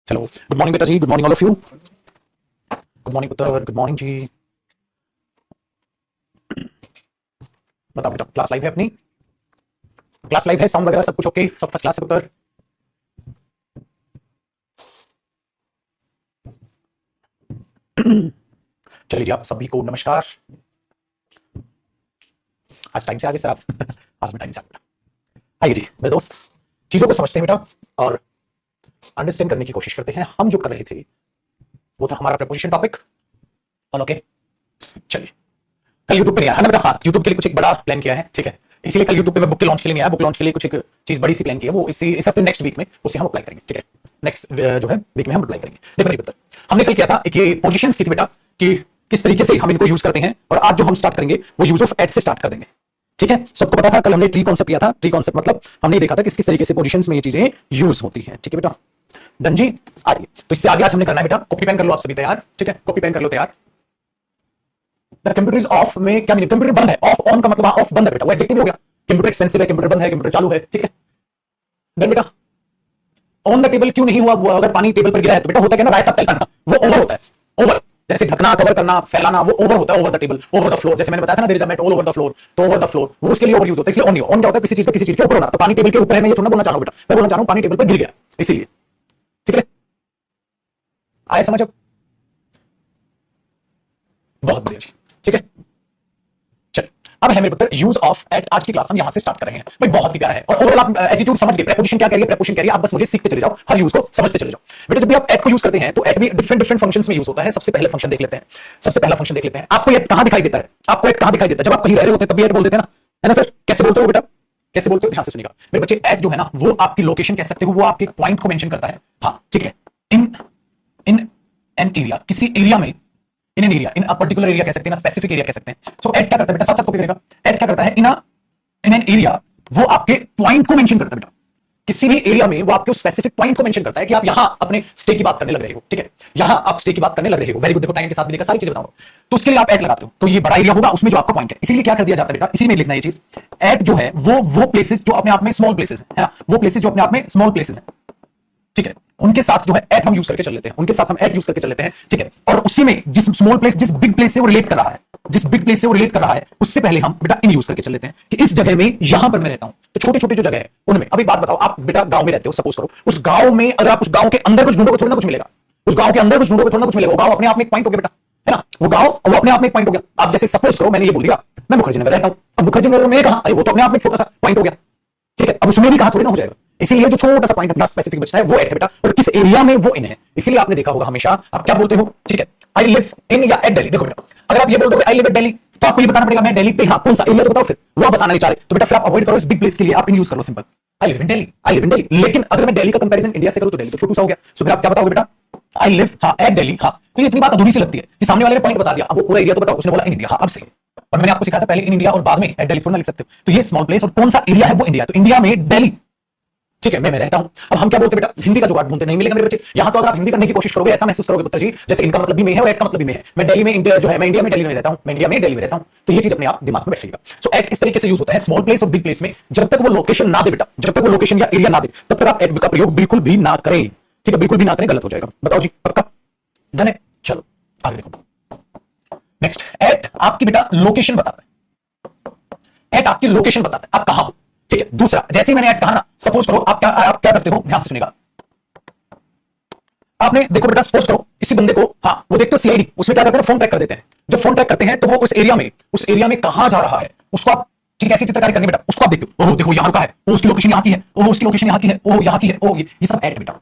Hello, good morning बेटा जी, good morning all of you. Good morning पुत्र, good morning जी। बताओ बेटा, क्लास लाइव है अपनी? क्लास लाइव है, साउंड वगैरह सब कुछ ओके, सब फर्स्ट क्लास है पुत्र? चलिए जी, आप सभी को नमस्कार। आज टाइम से आगे सर आप आज मैं टाइम से आगे। आइए जी मेरे दोस्त, चीजों को समझते हैं बेटा और अंडरस्टैंड करने की कोशिश करते हैं। हम जो कर रहे थे वो था हमारा प्रपोजिशन टॉपिक। ओके, चलिए। कल यूट्यूब पे नहीं आया है ना बेटा? हाँ, यूट्यूब के लिए कुछ एक बड़ा प्लान किया है, ठीक है। इसीलिए कल यूट्यूब पे मैं बुक के लॉन्च के लिए नहीं आया। बुक लॉन्च के लिए कुछ एक चीज बड़ी सी प्लान की है, वो इस हफ्ते नेक्स्ट वीक में उसे हम अप्लाई करेंगे, ठीक है। नेक्स्ट जो है वीक में हम अप्लाई करेंगे। देखो जी बेटा, हमने कल किया था एक ये पोजीशंस की थी बेटा कि किस तरीके से हम इनको यूज करते हैं, और आज जो हम स्टार्ट करेंगे वो यूज ऑफ एट से स्टार्ट कर देंगे, ठीक है। सबको पता था कल हमने ट्री कॉन्सेप्ट किया था। ट्री कॉन्सेप्ट मतलब हमने देखा था किस किस तरीके से पोजीशंस में ये चीजें यूज होती हैं, ठीक है बेटा। डन जी, आइए तो इससे आगे आज हमने करना है बेटा, कॉपी पेन कर लो आप सभी तैयार, ठीक है। कॉपी पेन कर लो तैयार। कंप्यूटर इज ऑफ में क्या मीनिंग? कंप्यूटर बंद है। ऑफ ऑन का मतलब ऑफ बंद है बेटा, वो एडजेक्टिव हो गया। कंप्यूटर एक्सपेंसिव है, कंप्यूटर बंद है, कंप्यूटर चालू है, ठीक है। देन बेटा ऑन द टेबल क्यों नहीं हुआ? अगर पानी टेबल पर गिरा है तो बेटा होता क्या ना, राइट तक करना, वो ओवर होता है। ओवर जैसे ढकना, कवर करना, फैलाना, वो ओवर होता है। Over the table, over the floor, जैसे मैंने बताया था ना, there is a mat all over the floor, तो ओवर द फ्लोर वो उसके लिए ओवर यूज होता है, इसलिए ऑन नहीं। ऑन क्या होता है? किसी चीज पे किसी चीज के ऊपर होना। तो पानी टेबल के ऊपर है, मैं ये थोड़ा बोलना चाह रहा हूं बेटा, मैं बोलना चाह रहा हूं पानी टेबल पर गिर गया, इसीलिए, ठीक है। आए समझ अब? बहुत बढ़िया जी, ठीक है। चलिए, अब है मेरे पुत्र यूज ऑफ एट। आज की क्लास हम यहां से स्टार्ट कर रहे हैं भाई, बहुत ही प्यारा है। और ओवरऑल आप एटीट्यूड समझ गए, प्रीपोजिशन क्या कह रही है, प्रीपोजिशन कह रही है, आप बस मुझे सीखते चले जाओ, हर यूज को समझते चले जाओ बेटा। जब भी आप एट को यूज करते हैं तो एट भी डिफरेंट डिफरेंट फंक्शंस में यूज होता है। सबसे पहले फंक्शन देख लेते हैं, सबसे पहला फंक्शन देख लेते हैं। आपको एट कहां दिखाई देता है? आपको एट कहां दिखाई देता है? जब आप कहीं रह रहे होते हैं तब भी एट बोल देते हैं ना, है ना सर? कैसे बोलते हो बेटा? कैसे बोलते हो? ध्यान से सुनिएगा मेरे बच्चे। एट जो है ना, वो आपकी लोकेशन कह सकते हो, वो आपके पॉइंट को मेंशन करता है। हाँ ठीक है। इन इन एन एरिया, किसी एरिया में, in an area, in a particular area कह सकते हैं ना, स्पेसिफिक एरिया कह सकते हैं। सो एट क्या करता है बेटा? साथ साथ कॉपी करेगा। एट क्या करता है? इन एन एरिया, वो आपके पॉइंट को मेंशन करता है बेटा। किसी भी एरिया में वो आपके स्पेसिफिक पॉइंट को मेंशन करता है कि आप यहां अपने स्टे की बात करने लग रहे हो, ठीक है। यहां आप स्टे की बात करने लग रहे हो। Very good. देखो टाइम के साथ भी देखा, सारी चीजें बताऊंगा, तो उसके लिए आप एट लगाते हो, तो ये बड़ा एरिया होगा उसमें जो आपका पॉइंट है। इसीलिए क्या कर दिया जाता है बेटा, इसी में लिखना ये चीज। एट जो है वो प्लेसेस जो अपने आप में स्मॉल प्लेसेस है ना, वो प्लेसेस जो अपने आप में स्मॉल प्लेसेस है, ठीक है, उनके साथ जो है एट हम यूज करके चल लेते हैं, उनके साथ हम एट यूज करके चल लेते हैं, ठीक है। और उसी में जिस स्मॉल प्लेस, जिस बिग प्लेस से वो रिलेट कर रहा है, जिस बिग प्लेस से वो रिलेट कर रहा है, उससे पहले हम बेटा इन यूज करके चल लेते हैं कि इस जगह में, यहां पर मैं रहता हूं, तो छोटे छोटे जो जगह है उनमें। अब एक बात बताओ, आप बेटा गांव में रहते हो, सपोज करो, उस गांव में अगर आप उस गांव के अंदर कुछ ढूंढोगे थोड़ा ना कुछ मिलेगा। उस गांव के अंदर कुछ ढूंढोगे थोड़ा ना कुछ मिलेगा। वो गांव अपने आप में एक पॉइंट हो गया बेटा, है ना। वो गांव वो अपने आप में एक पॉइंट हो गया। आप जैसे सपोज करो मैंने ये बोल दिया मैं मुखर्जी नगर रहता हूं, अब मुखर्जी नगर में कहा, अरे वो तो अपने आप में छोटा सा पॉइंट हो गया, ठीक है। अब उसमें भी कहा थोड़ी ना हो जाएगा, इसीलिए जो छोटा सा पॉइंट अपना स्पेसिफिक बचता है वो एट है बेटा। और किस एरिया में वो इन है, इसीलिए आपने देखा होगा हमेशा आप क्या बोलते हो, ठीक है, आई लिव इन या एट दिल्ली। देखो बेटा, अगर आप ये बोल दोगे आई लिव एट दिल्ली, तो आपको ये बताना पड़ेगा मैं दिल्ली पे, हाँ कौन सा एरिया, तो बताओ फिर। वो आप बताना नहीं चाह रहे तो बेटा फिर आप अवॉइड करो इस बिग प्लेस के लिए, आप इन यूज कर लो simple, I live in Delhi, I live in Delhi. लेकिन अगर मैं दिल्ली का कंपैरिजन इंडिया से करूं तो दिल्ली तो छोटू सा हो गया, सो फिर आप क्या बताओगे बेटा? आई लिव हाँ एट दिल्ली। हाँ, तो ये इतनी बात अधूरी सी लगती है कि सामने वाले ने पॉइंट बता दिया, अब वो पूरा एरिया तो बताओ, उसने बोला इन इंडिया, हाँ अब सही है। और मैंने आपको सिखाया था पहले इन इंडिया और बाद में एट दिल्ली थोड़ा लिख सकते हो। तो ये स्मॉल प्लेस और कौन सा एरिया है वो इंडिया, तो इंडिया में दिल्ली, ठीक है, मैं रहता हूं। अब हम क्या बोलते हैं बेटा? हिंदी का जुगाड़ ढूंढते, नहीं मिलेगा मेरे बच्चे। यहां तो अगर आप हिंदी करने की कोशिश करोगे ऐसा महसूस करोगे पुत्र जी जैसे इनका मतलब भी में है और एट का मतलब भी में है। मैं दिल्ली में इंडिया जो है, मैं इंडिया में दिल्ली में रहता हूं, मैं इंडिया में दिल्ली में रहता हूं, तो ये चीज अपने आप दिमाग में बैठेगा। सो एट इस तरीके से यूज होता है स्मॉल प्लेस और बिग प्लेस में। जब तक वो लोकेशन ना दे बेटा, जब तक वो लोकेशन या एरिया ना दे, तब तक आप एट का प्रयोग बिल्कुल भी ना करें, ठीक है, बिल्कुल भी ना करें, गलत हो जाएगा। बताओ जी, पक्का? डन है? चलो आगे देखो। नेक्स्ट, एट आपकी बेटा लोकेशन बताता है। एट आपकी लोकेशन बताता है, आप कहां हो, ठीक है। दूसरा, जैसे ही मैंने ऐड कहा ना, सपोज करो आप क्या करते हो, ध्यान से सुनिएगा। आपने देखो बेटा, सपोज करो इसी बंदे को, हाँ वो देखते हो सीआईडी, उसमें क्या करते हैं, फोन ट्रैक कर देते हैं। जब फोन ट्रैक करते हैं तो वो उस एरिया में कहां जा रहा है उसको आप, ठीक है, ऐसी चित्रकारी करनी बेटा, उसको आप देखते हो, ओह देखो यहां का है, ओ उसकी लोकेशन यहां की है, ओह उसकी लोकेशन यहां की है, ओह यहां की है, ओह ये सब ऐड बेटा,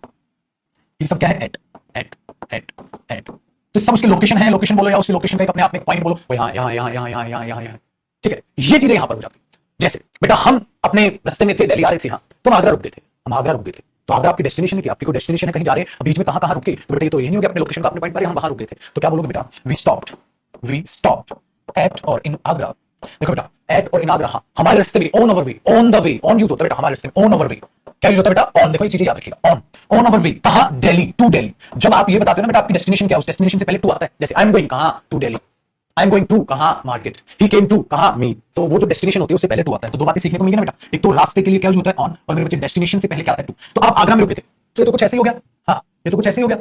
ये सब क्या है? Add add add add. तो सब उसकी लोकेशन है, लोकेशन बोलो या उसकी लोकेशन का एक अपने आप में पॉइंट बोलो, यहां यहां यहां यहां यहां यहां यहां यहां, ठीक है। ये चीजें यहां पर हो जाती है। जैसे बेटा हम अपने रास्ते में थे, दिल्ली आ रहे थे, हाँ तो हम आगरा रुक गए थे, हम आगरा रुक गए थे, तो आगरा आपकी डेस्टिनेशन थी, आपकी कोई डेस्टिनेशन है, कहीं जा रहे हैं, बीच में कहां कहां रुके, तो बेटा ये तो ये नहीं हो गया अपने लोकेशन का अपने पॉइंट पर, हम वहां रुक गए थे, तो क्या बोलोगे बेटा? वी स्टॉप्ड एट और इन आगरा। देखो बेटा, एट और इन आगरा, हाँ हमारे रास्ते में, on over way, on the way, on use होता है बेटा हमारे रास्ते में, ऑन ओवर वे क्या यूज होता है बेटा? ऑन। देखो ये चीजें याद रखिएगा, ऑन ओवर वे, कहां? दिल्ली, टू दिल्ली। जब आप ये बताते हो ना बेटा आपकी डेस्टिनेशन क्या है, उस डेस्टिनेशन से पहले टू आता है, जैसे आई एम गोइंग कहां? To Delhi, I am going to कहां? मार्केट, ही केम टू कहां? मी। तो वो जो डेस्टिनेशन होती है उससे पहले टू आता है। तो दो बातें सीखने को मिली ना बेटा, एक तो रास्ते के लिए क्या यूज होता है ऑन, और मेरे बच्चे डेस्टिनेशन से पहले क्या आता है टू। तो आप आगरा में रुके थे, तो ये तो कुछ ऐसे ही हो गया, हाँ ये तो कुछ ऐसे ही हो गया।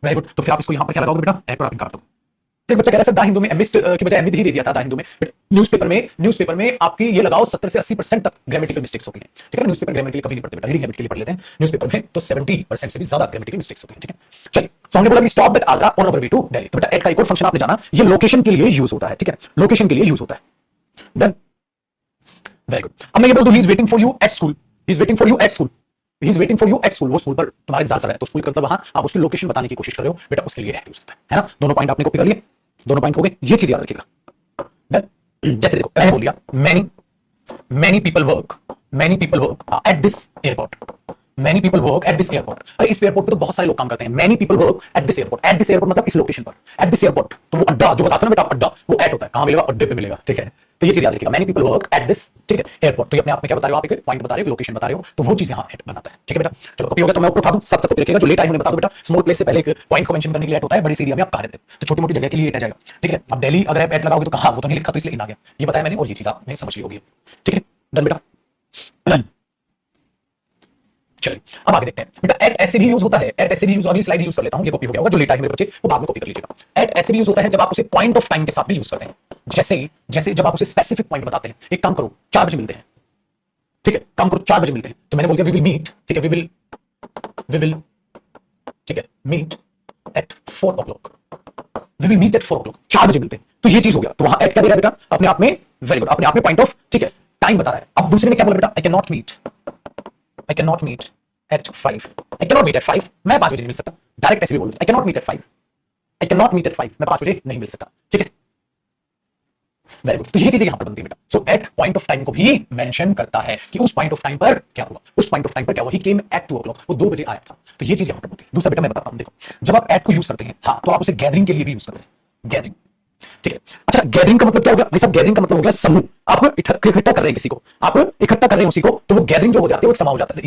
Very good. तो फिर आप इसको यहां पर क्या लगाओगे बेटा, एट पर आप काट दोगे। एक बच्चा कह रहा है दा हिंदू में एमिस्ट की बजाय एमिद ही दे दिया था दा हिंदू में, बट न्यूज़पेपर में आपकी ये लगाओ 70 से 80% तक ग्रामेटिकल मिस्टेक्स होती हैं, ठीक है। न्यूज़पेपर ग्रामेटिकली कभी नहीं पढ़ते बेटा, रीडिंग हैबिट के लिए पढ़ लेते हैं। न्यूज़पेपर में तो 70% से भी ज्यादा ग्रामेटिकल मिस्टेक्स होती हैं, ठीक है। चलिए, तो हमने बोला कि stop at Agra on our way to Delhi. तो बेटा एट का एक और फंक्शन आपने जाना, ये लोकेशन के लिए यूज होता है, ठीक है, लोकेशन के लिए यूज होता है। Then very good. अब मैं ये बोल दूं he is waiting for you at school, he is waiting for you at school, he is waiting for you at school. वो स्कूल पर तुम्हारा इंतजार कर रहा है, तो स्कूल का मतलब वहां आप उसकी लोकेशन बताने की कोशिश कर रहे हो बेटा, उसके लिए एट यूज होता है ना। दोनों पॉइंट आपने कॉपी कर लिए, दोनों पॉइंट हो गए, ये चीज याद रखिएगा। जैसे देखो मैंने बोल दिया many people work at this airport, many people work at this airport। अरे इस एयरपोर्ट पे तो बहुत सारे लोग काम करते हैं। many people work at this airport, at this airport मतलब इस लोकेशन पर, at this airport। तो वो अड्डा जो बताते हैं ना बेटा, अड्डा वो एट होता है, कहां मिलेगा, अड्डे पे मिलेगा, ठीक है। तो ये चीज याद रखिएगा, many people work at this, ठीक है, एयरपोर्ट। तो ये अपने आप में क्या बता रहे हो, आप एक पॉइंट बता रहे हो, लोकेशन बता रहे हो, तो वो चीज यहाँ एट बनाता है, ठीक है बेटा। चलो कॉपी हो गया, तो मैं ऊपर उठा दूं, सब कॉपी रखिएगा। जो लेट आए उन्हें बता दो बेटा, स्मॉल प्लेस से पहले एक पॉइंट को मेंशन करने के लिए एट होता है, बड़ी एरिया में आप कहा देते हैं, तो छोटी मोटी जगह के लिए एट आ जाएगा, ठीक है। अब दिल्ली अगर आप एट लगाओगे तो कहां, वो तो नहीं लिखा, तो इसलिए इन आ गया, ये बताया मैंने, और ये चीज आपने समझ ली होगी, ठीक है। डन बेटा। चलिए अब आगे देखते हैं बेटा, एट ऐसे भी यूज होता है, एट ऐसे भी यूज, अगली स्लाइड यूज कर लेता हूं, ये कॉपी हो गया होगा। जो लेटा है मेरे बच्चे वो बाद में कॉपी कर लीजिएगा। एट ऐसे भी यूज होता है जब आप उसे पॉइंट ऑफ टाइम के साथ भी यूज करते हैं, जैसे जब आप उसे स्पेसिफिक पॉइंट बताते हैं। एक काम करो, 4 बजे मिलते हैं, ठीक है, काम करो 4 बजे मिलते हैं, तो मैंने बोल दिया वी विल मीट, ठीक है, वी विल ठीक है meet at 4 o'clock, we will meet at 4 o'clock, 4 बजे मिलते हैं। तो ये चीज हो गया, तो वहां एट क्या दे रहा है बेटा, अपने आप में, वेरी गुड, अपने आप में पॉइंट ऑफ, ठीक है, टाइम बता रहा है। अब दूसरे ने क्या बोला बेटा, I can not meet at 5, I cannot meet at 5, मैं 5 बजे नहीं मिल सकता, डायरेक्ट ऐसे भी बोल दो, I cannot meet at 5, I cannot meet at 5, मैं 5 बजे नहीं मिल सकता, ठीक है। Very good. तो ये चीजें यहां पर बनती है बेटा। सो एट पॉइंट ऑफ टाइम को भी मेंशन करता है कि उस पॉइंट ऑफ टाइम पर क्या हुआ, उस पॉइंट ऑफ टाइम पर क्या हुआ, ही केम एट 2 o'clock, वो 2 बजे आया था। तो ये चीज यहां पर बनती है। दूसरा बेटा मैं बताता हूं, देखो जब आप एट को यूज करते हैं, हाँ, तो आप उसे गैदरिंग के लिए भी यूज करते हैं, गैदरिंग, ठीक है। अच्छा, गैदरिंग का मतलब क्या हो गया भाई साहब, गैदरिंग का मतलब हो गया समूह, आप इकट्ठा कर रहे हैं किसी को, आप इकट्ठा कर रहे हैं उसी को, तो वो गैदरिंग जो हो जाती है वो एक समूह हो जाता है।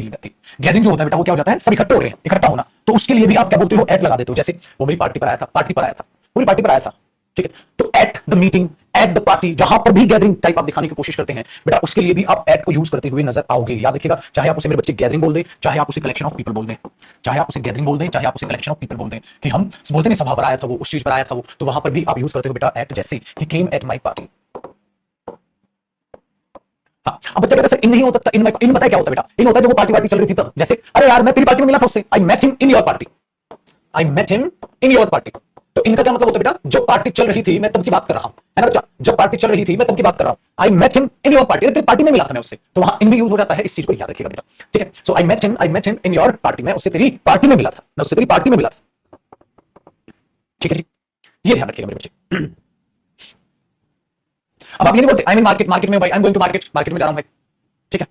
गैदरिंग जो होता है बेटा वो क्या हो जाता है, सब इकट्ठे हो रहे हैं, इकट्ठा होना, तो उसके लिए भी आप क्या बोलते हो, एट लगा देते हो। जैसे वो मेरी पार्टी पर आया था, पूरी पार्टी पर आया था, ठीक है, तो at the meeting, at the party, जहां पर भी गैदरिंग टाइप आप दिखाने की कोशिश करते हैं बेटा, उसके लिए भी आप एट को यूज करते हुए नजर आओगे। याद रखिएगा, चाहे आप उसे मेरे बच्चे गैदरिंग बोल दें, चाहे आप उसे कलेक्शन ऑफ पीपल बोल दें, चाहे आप उसे गैदरिंग बोल दें, चाहे आप उसे कलेक्शन ऑफ पीपल बोल दें, कि हम बोलते नहीं सभा पर आया था वो, उस चीज पर आया था वो, तो वहां पर भी आप यूज करते हो बेटा एट। जैसे ही केम एट माई पार्टी। हाँ, अब बच्चा कहता है इन नहीं हो सकता, इन बताया क्या होता है बेटा, इन होता है जब वो पार्टी चल रही थी तब। जैसे अरे यार मैं तेरी पार्टी में मिला था उससे, I met him in your party, I met him in your party. तो इनका क्या मतलब होता है बेटा, जब पार्टी चल रही थी मैं तब की बात कर रहा हूं, है ना बच्चा, जब पार्टी चल रही थी मैं तब की बात कर रहा हूं। I met him in your party, तेरी पार्टी में मिला था मैं उससे, तो वहां इन भी यूज हो जाता है। इस चीज को याद रखिएगा बेटा, ठीक है। So I met him in your party, मैं उससे तेरी पार्टी में मिला था, मैं उससे तेरी पार्टी में मिला था, ठीक है जी, ये ध्यान रखिएगा मेरे बच्चे। अब आप ये नहीं बोलते आई मीन मार्केट में भाई, I am going to market में जा रहा हूं भाई, ठीक है।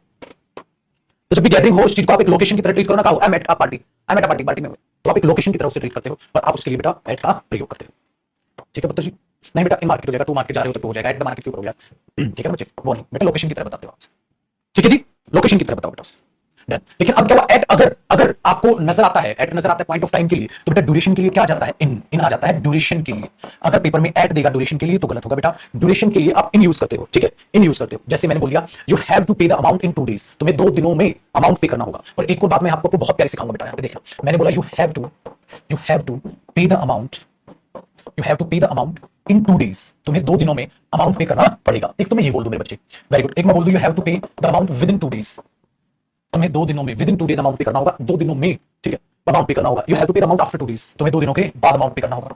तो जब भी गैदरिंग हो, इस चीज को आप एक लोकेशन की तरह ट्रीट करो ना, कहो I met a party, I met a party में, तो आप एक लोकेशन की तरह उसे ट्रीट करते हो, और आप उसके लिए बेटा एट का प्रयोग करते हो, ठीक है पुत्र जी। नहीं बेटा इन मार्केट हो जाएगा, टू मार्केट जा रहे हो तो हो जाएगा, एट द मार्केट के ऊपर हो गया, ठीक है बच्चे, वो नहीं बेटा, लोकेशन की तरह बताते हो आप, ठीक है जी, लोकेशन की तरह बताओ बेटा उसे। लेकिन अब क्या हुआ, एट अगर आपको नजर आता है, एट नजर आता है पॉइंट ऑफ टाइम के लिए, तो बेटा ड्यूरेशन के लिए क्या आ जाता है, इन आ जाता है ड्यूरेशन के लिए। अगर पेपर में एट देगा ड्यूरेशन के लिए तो गलत होगा बेटा, ड्यूरेशन के लिए आप इन यूज करते हो, ठीक है, इन यूज करते हो। जैसे मैंने बोल दिया you have to pay the amount in 2 days, तुम्हें 2 दिनों में अमाउंट पे करना होगा। और एक और बात मैं आपको बहुत प्यारी सिखाऊंगा बेटा, यहाँ पे देखना, मैंने बोला you have to pay the amount, you have to pay the amount in 2 days, तुम्हें 2 दिनों में अमाउंट पे करना पड़ेगा। एक तो मैं ये बोल दूं मेरे बच्चे, वेरी गुड, एक मैं बोल दूं you have to pay the amount with in 2 days, तुम्हें 2 दिनों में, विद इन 2 days अमाउंट पे करना होगा, 2 दिनों में, ठीक है, अमाउंट पे करना होगा। You have to pay the amount after 2 days, तुम्हें 2 दिनों के बाद अमाउंट पे करना होगा,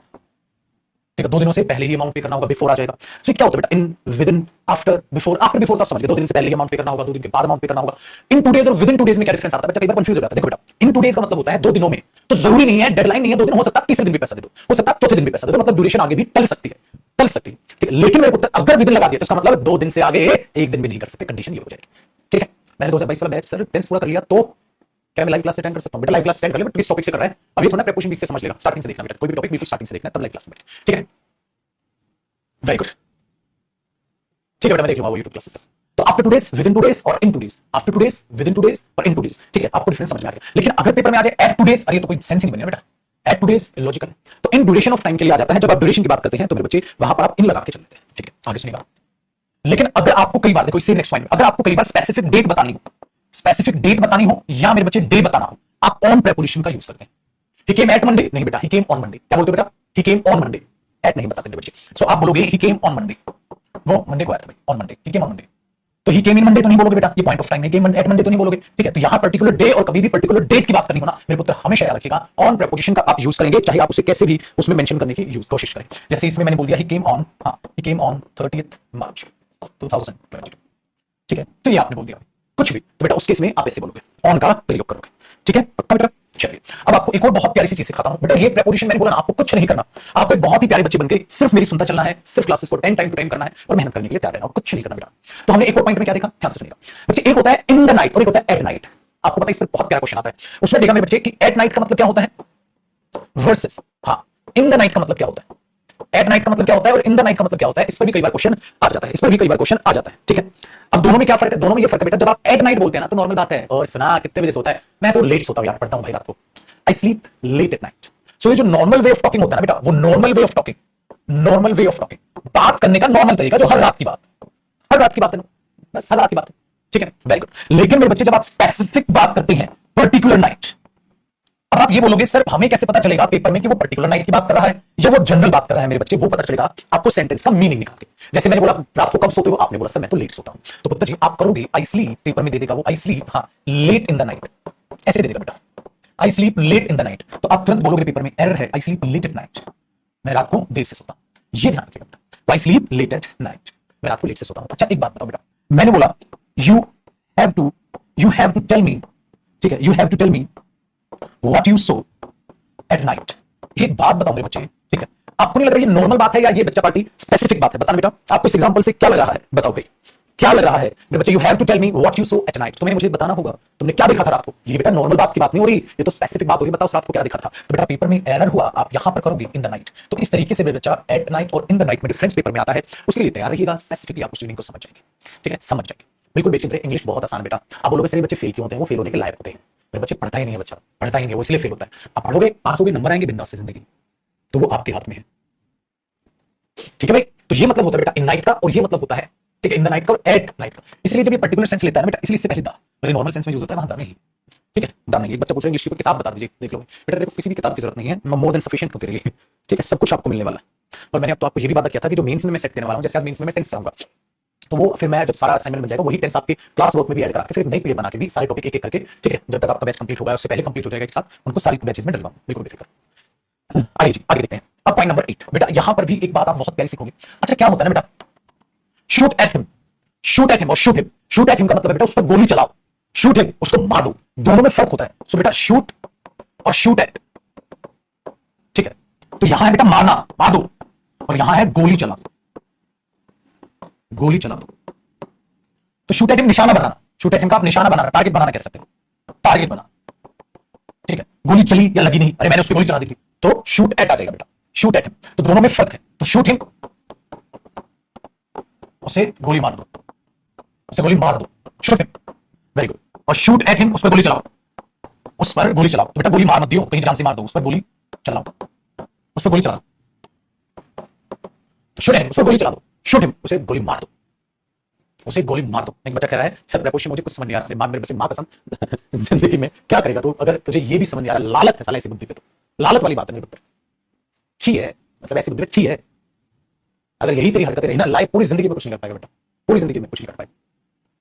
ठीक है, 2 दिनों से पहले ही अमाउंट पे करना होगा, बिफोर आ जाएगा। सो क्या होता है बेटा, इन, विद इन, आफ्टर, बिफोर तो आप समझ गए, 2 दिन से पहले ही अमाउंट पे करना होगा, 2 दिन के बाद अमाउंट पे करना होगा। इन 2 days और विद इन 2 days में क्या डिफरेंस आता है बच्चा, कई बार कंफ्यूज हो जाता है। देखो बेटा, इन 2 days का मतलब होता है 2 दिनों में, तो जरूरी नहीं है, डेडलाइन नहीं है 2 दिन, हो सकता है तीसरे दिन भी पैसा दे दो, हो सकता है चौथे दिन भी पैसा दे दो, मतलब ड्यूरेशन आगे भी टल सकती है, ठीक है। लेकिन मेरे पुत्र अगर विद इन लगा दिया तो इसका मतलब 2 दिन से आगे 1 दिन भी नहीं कर सकते, कंडीशन ये हो जाएगी, ठीक है। मैंने 2022 वाला बैच सर 10 पूरा कर लिया, तो क्या मैं लाइव क्लास अटेंड कर सकता हूं बेटा? लाइव क्लास अटेंड कर ले, बट किस टॉपिक से कर रहा है अब ये थोड़ा प्रिपरेशन वीक से समझ लेगा, स्टार्टिंग से देखना बेटा, कोई भी टॉपिक बिल्कुल स्टार्टिंग से देखना, तब लाइव क्लास में, ठीक है। वेरी गुड, ठीक है बेटा, मैं देख लूंगा वो YouTube क्लासेस का। तो after 2 days, with in 2 days और इन 2 days, after 2 days, with in 2 days और इन 2 days, ठीक है, आपको डिफरेंस समझ में आ गया। लेकिन अगर पेपर में आ जाए एट 2 days, अरे तो कोई सेंस ही नहीं बनेगा बेटा, एट 2 days लॉजिकल। तो इन ड्यूरेशन ऑफ टाइम के लिए आ जाता है, जब आप ड्यूरेशन की बात करते हैं तो मेरे बच्चे वहां पर आप इन लगा के चल लेते हैं, ठीक है, आगे सुनिएगा। लेकिन अगर आपको कई बार, देखो इससे नेक्स्ट पॉइंट, अगर आपको कई बार स्पेसिफिक डेट बतानी हो या मेरे बच्चे डे बताना हो, आप ऑन प्रेपोजिशन का यूज करते हैं। ही केम एट मंडे, नहीं बेटा, ही केम ऑन मंडे। क्या बोलते हो बेटा? He came on Monday, eight नहीं बताते बच्चे। सो आप बोलोगे ही केम ऑन मंडे, वो मंडे को आया था भाई, on Monday, he came on Monday. तो ही केम इन मंडे तो नहीं बोलोगे बेटा, ये पॉइंट ऑफ टाइम है, केम एट मंडे तो नहीं बोलोगे, ठीक है। तो यहां पर्टिकुलर डे और कभी भी पर्टिकुलर डेट की बात करनी हो ना मेरे पुत्र, हमेशा याद रखिएगा ऑन प्रीपोजिशन का आप यूज करेंगे, चाहे आप उसे कैसे भी उसमें मेंशन करने की कोशिश करें। जैसे इसमें मैंने बोल दिया ही केम ऑन, हाँ, ही केम ऑन 30th मार्च 2022, ठीक है। तो ये आपने बोल दिया कुछ भी, तो बेटा उस केस में आप ऐसे बोलोगे, ऑन का प्रयोग करोगे, ठीक है, पक्का बेटा। चलिए अब आपको एक और बहुत प्यारी सी चीज सिखाता हूं बेटा। ये प्रीपोजिशन मैंने बोला ना, आपको कुछ नहीं करना, आपको एक बहुत ही प्यारे बच्चे बनके सिर्फ मेरी सुनता चलना है, सिर्फ क्लासेस को 10 टाइम टू टाइम करना है और मेहनत करने के लिए तैयार रहना, और कुछ नहीं करना बेटा। तो हमने एक और पॉइंट में क्या देखा, ध्यान से सुनिएगा बच्चे। एक होता है इन द नाइट और एक होता है एट नाइट। आपको पता है इस पर बहुत प्यारा क्वेश्चन आता है, उसमें देखा मेरे बच्चे कि एट नाइट का मतलब क्या होता है वर्सेस, हाँ, इन द नाइट का मतलब क्या होता है, एट नाइट का मतलब क्या होता है और इन द नाइट का मतलब क्या होता है। इस पर भी कई बार क्वेश्चन आ जाता है, इस पर भी कई बार क्वेश्चन आ जाता है, ठीक है। अब दोनों में क्या फर्क है? दोनों में ये फर्क है बेटा, जब आप एट नाइट बोलते हैं ना तो नॉर्मल बात है, और सुना कितने बजे सोता है, मैं तो लेट सोता हूं यार, पढ़ता हूं भाई रात को, I sleep late at night. So ये जो नॉर्मल वे ऑफ टॉकिंग होता है ना बेटा, वो normal way of talking, normal way of talking, बात करने का नॉर्मल तरीका, जो हर रात की बात, हर रात की बात है, बस हर रात की बात है, ठीक है, वेरी गुड। लेकिन मेरे बच्चे जब आप स्पेसिफिक बात करते हैं, पर्टिकुलर नाइट, अब आप ये बोलोगे सर हमें कैसे पता चलेगा पेपर में कि वो पर्टिकुलर नाइट की बात कर रहा है या वो जनरल बात कर रहा है? मेरे बच्चे वो पता चलेगा आपको सेंटेंस का मीनिंग निकाल के। जैसे मैंने बोला रात को कब सोते हो, आपने बोला सर मैं तो लेट सोता हूं, तो पुत्र जी आप करोगे आई स्लीप, पेपर में दे देगा वो आई स्लीप, हाँ, लेट इन द नाइट, ऐसे दे देगा बेटा, I sleep late in the night. तो आप तुरंत बोलोगे पेपर में एरर है, I sleep late at night, मैं रात को देर से सोता हूं, ये ध्यान रखिएगा बेटा, I sleep late at night, मैं रात को लेट से सोता हूं। अच्छा एक बात बताओ बेटा, मैंने बोला you have to tell me, ठीक है, you have to tell me what you saw at night. एक बात बताओ मेरे बच्चे, ठीक है, आपको नहीं लग रहा ये नॉर्मल बात है या ये बच्चा पार्टी स्पेसिफिक बात है? बताना बेटा, आपको इस एग्जांपल से क्या लग रहा है, बताओ भाई क्या लग रहा है मेरे बच्चे? You have to tell me what you saw at night, तो मुझे बताना होगा तुमने क्या देखा था रात को। ये बेटा नॉर्मल बात की बात नहीं हो रही, ये तो स्पेसिफिक बात हो रही है, बताओ रात को क्या देखा था। तो बेटा पेपर में एरर हुआ, आप यहां पर करोगे इन द नाइट। तो इस तरीके से मेरे बच्चा एट नाइट और इन द नाइट में डिफरेंस पेपर में आता है, उसके लिए तैयार रहिएगा, स्पेसिफिकली आप उस रीडिंग को समझ जाएंगे, ठीक है, समझ जाएंगे बिल्कुल बेचिंत। इंग्लिश बहुत आसान बेटा, आप बोलोगे सर बच्चे फेल क्यों होते हैं? वो फेल होने के लायक होते हैं, मेरे बच्चे पढ़ता ही नहीं है, बच्चा पढ़ता ही नहीं है, वो इसलिए फेल होता है। आप पढ़ोगे, पास होगे, नंबर आएंगे बिंदास से जिंदगी, तो वो आपके हाथ में है, ठीक है भाई। तो ये मतलब होता है बेटा इन नाइट का, और ये मतलब होता है, ठीक है, इन द नाइट का और एट नाइट का। इसलिए जब ये पर्टिकुलर सेंस लेता है ना बेटा, इसलिए इससे पहले दा, मेरे नॉर्मल सेंस में यूज होता है, वहां दा नहीं, ठीक है, दा नहीं। एक बच्चा पूछ रहा है इंग्लिश की किताब बता दीजिए, देख लो बेटा तेरे को किसी भी किताब की जरूरत नहीं है, मोर देन सफिशिएंट हो तेरे लिए, ठीक है, सब कुछ आपको मिलने वाला है। और मैंने अब तो आपको ये भी वादा किया था कि जो मेंस में मैं सेट करने वाला हूं, जैसे आज मेंस में मैं टेंस कराऊंगा, तो वो फिर मैं जब सारा असाइनमेंट बन जाएगा वही टेंस आपके क्लास वर्क में भी ऐड करा के फिर नई पीडीएफ बना के भी सारे टॉपिक एक एक करके, ठीक है, जब तक आपका बैच कंप्लीट होगा उससे पहले कंप्लीट हो जाएगा एक साथ, उनको सारी बैचेस में डलवाऊंगा, बिल्कुल बेफिक्र। आगे जी आगे देखते हैं। अब पॉइंट नंबर 8 बेटा, यहां पर भी एक बात आप बहुत प्यारी सीखोगे। अच्छा क्या होता है ना बेटा, shoot at him, shoot at him और shoot him. Shoot at him का मतलब बेटा उस पर गोली चलाओ, शूट हिम उसको मार दो, दोनों में फर्क होता है। सो बेटा शूट और शूट एट, ठीक है, तो यहां है बेटा मारना, मार दो, और यहां है गोली चला दो, गोली चला दो। तो शूट एट हिम निशाना बनाना, शूट एट हिम का आप निशाना बनाना, टारगेट बनाना कह सकते हो, टारगेट बनाना, ठीक है। गोली चली या लगी नहीं, अरे मैंने उसकी गोली चला दी थी, तो शूट एट आ जाएगा बेटा, शूट एट हिम। तो दोनों में फर्क है, तो शूट हिम उसे गोली मार दो, उसे गोली मार दो, शूट हिम, वेरी गुड। और शूट एट हिम उस पर गोली चलाओ, उस पर गोली चलाओ। तो बेटा गोली मार मत दियो, कहीं जान से मार दो, उस पर गोली चलाओ, उस पर गोली चला दो, तो शूट हिम उस पर गोली चला दो, शूट हिम उसे गोली मार दो, उसे गोली मार दो। एक बच्चा कह रहा है सर प्रीपोजिशन मुझे कुछ समझ नहीं आ रहा, मां मेरे बच्चे मां कसम जिंदगी में क्या करेगा तू अगर तुझे ये भी समझ नहीं आ रहा? लालत है साला ऐसी बुद्धि पे, तो लालत वाली बात है मेरे पुत्र, अच्छी है, मतलब ऐसी बुद्धि अच्छी है। अगर यही तेरी हरकतें रही ना, लाइफ पूरी जिंदगी में कुछ नहीं कर पाएगा बेटा, पूरी जिंदगी में कुछ नहीं कर पाएगा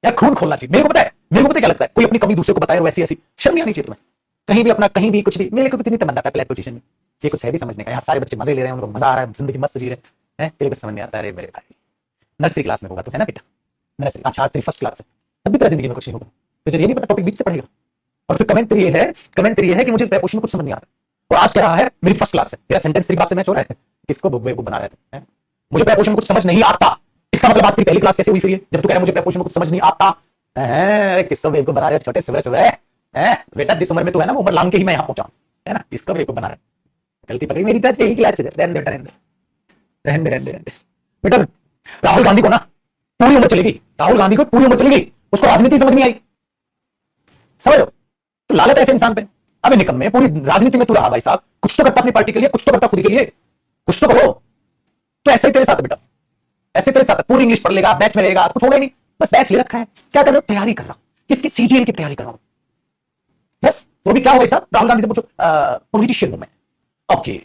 यार। खून खोलना चाहिए। मेरे को पता है, मेरे को पता क्या लगता है, कोई अपनी कमी दूसरे को बताए और वैसी ऐसी शर्म नहीं आनी चाहिए तुम्हें, कहीं भी अपना कहीं भी कुछ भी। मेरे को कितनी तमन्ना था पोजीशन में, ये कुछ है भी समझने का, यहाँ सारे बच्चे मजे ले रहे हैं, उनको मजा आ रहा है, जिंदगी मस्त जी रहे हैं, तेरे को समझ नहीं आता। अरे मेरे भाई नर्सरी क्लास में होगा तो है ना बेटा, नर्सरी, अच्छा आज तेरी फर्स्ट क्लास है, तब भी तेरा जिंदगी में कुछ नहीं होगा, तुझे ये नहीं पता टॉपिक बीच से पढ़ेगा। और फिर कमेंट तेरी ये है कि मुझे प्रीपोजिशन में कुछ समझ नहीं आता, और आज कह रहा है मेरी फर्स्ट क्लास है, तेरा सेंटेंस तेरी बात से मैच हो रहा है, किसको बेवकूफ बना रहे थे? मुझे प्रीपोजिशन कुछ समझ नहीं आता, इसका मतलब आज तेरी पहली क्लास कैसे हुई फिर ये, जब तू कह रहा है मुझे प्रीपोजिशन कुछ समझ नहीं आता? किसको बेवकूफ बना रहे हो छोटे सुबह सुबह? बेटा जिस उम्र में तू है ना, वो उम्र लांग के ही मैं यहाँ पहुंचा, है ना, किसको बेवकूफ बना रहा है? गलती पकड़ी मेरी, तो पहली क्लास से रहने दे, रहने दे बेटा। राहुल गांधी को ना पूरी उम्र चलेगी, राहुल गांधी को पूरी उम्र चलेगी, उसको राजनीति समझ नहीं आई, समझो? तो लालत है ऐसे इंसान पे। अबे निकम्मे, पूरी राजनीति में तू रहा भाई साहब, कुछ तो करता अपनी पार्टी के लिए, कुछ तो करता खुद के लिए, कुछ तो करो। तो ऐसे ही तेरे साथ है बेटा, ऐसे तेरे साथ पूरी इंग्लिश पढ़ लेगा, बैच में रहेगा, कुछ होगा नहीं, बस बैच ले रखा है। क्या कर रहा हूं? तैयारी कर रहा हूं, किसकी? सीजीएल की तैयारी कर रहा हूं, बस वो भी क्या हुआ साहब, राहुल गांधी से पूछो पॉलिटिशियन हूं मैं। ओके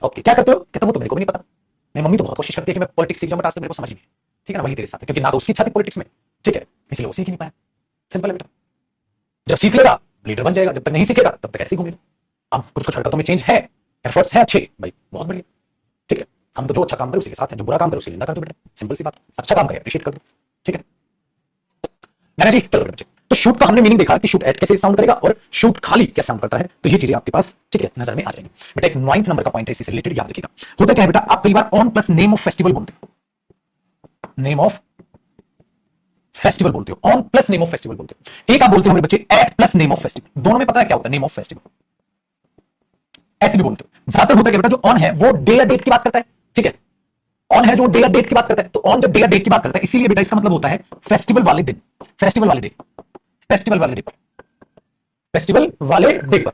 ओके, क्या करते हो, कहते वो तो मेरे को भी नहीं पता। मेरी मम्मी तो बहुत कोशिश करती है कि मैं पॉलिटिक्स सीख जाऊं, बट आज तक मेरे को समझ नहीं है। ठीक है ना, वही तेरे साथ है, क्योंकि ना तो उसकी इच्छा थी पॉलिटिक्स में, ठीक है, इसलिए वो सीख ही नहीं पाया। सिंपल है बेटा, जब सीख लेगा लीडर बन जाएगा, जब तक नहीं सीखेगा तब तक ऐसे ही घूमेगा। अब कुछ कुछ हरकतों में चेंज है, एफर्ट्स है अच्छे भाई, बहुत बढ़िया। ठीक है, हम तो जो अच्छा काम करे उसी के साथ है, जो बुरा काम करे उसकी निंदा कर दो बेटा, सिंपल सी बात। अच्छा काम करे अप्रिशिएट कर दो, ठीक है। मैंने जी चलो बच्चे, तो शूट का हमने मीनिंग देखा कि शूट एट कैसे साउंड करेगा और शूट खाली क्या साउंड करता है, तो ये चीजें आपके पास ठीक है नजर में आ जाएंगी बेटा। एक 9th नंबर का पॉइंट है, इसी से रिलेटेड याद रखिएगा। होता क्या है बेटा, आप कई बार on plus name of festival बोलते हो, नेम ऑफ फेस्टिवल बोलते हो, on plus name of festival बोलते हो। एक आप बोलते हो मेरे बच्चे at plus name of festival, दोनों में पता है क्या होता है, नेम ऑफ फेस्टिवल ऐसे भी बोलते हो। ज्यादातर होता है बेटा, जो ऑन है वो डे या डेट की बात करता है, ठीक है, ऑन है जो डे या डेट की बात करता है, तो ऑन जब डे या डेट की बात करता है, इसीलिए बेटा इसका मतलब होता है फेस्टिवल वाले दिन, फेस्टिवल वाले डे, फेस्टिवल वाले डे पर, फेस्टिवल वाले डे पर,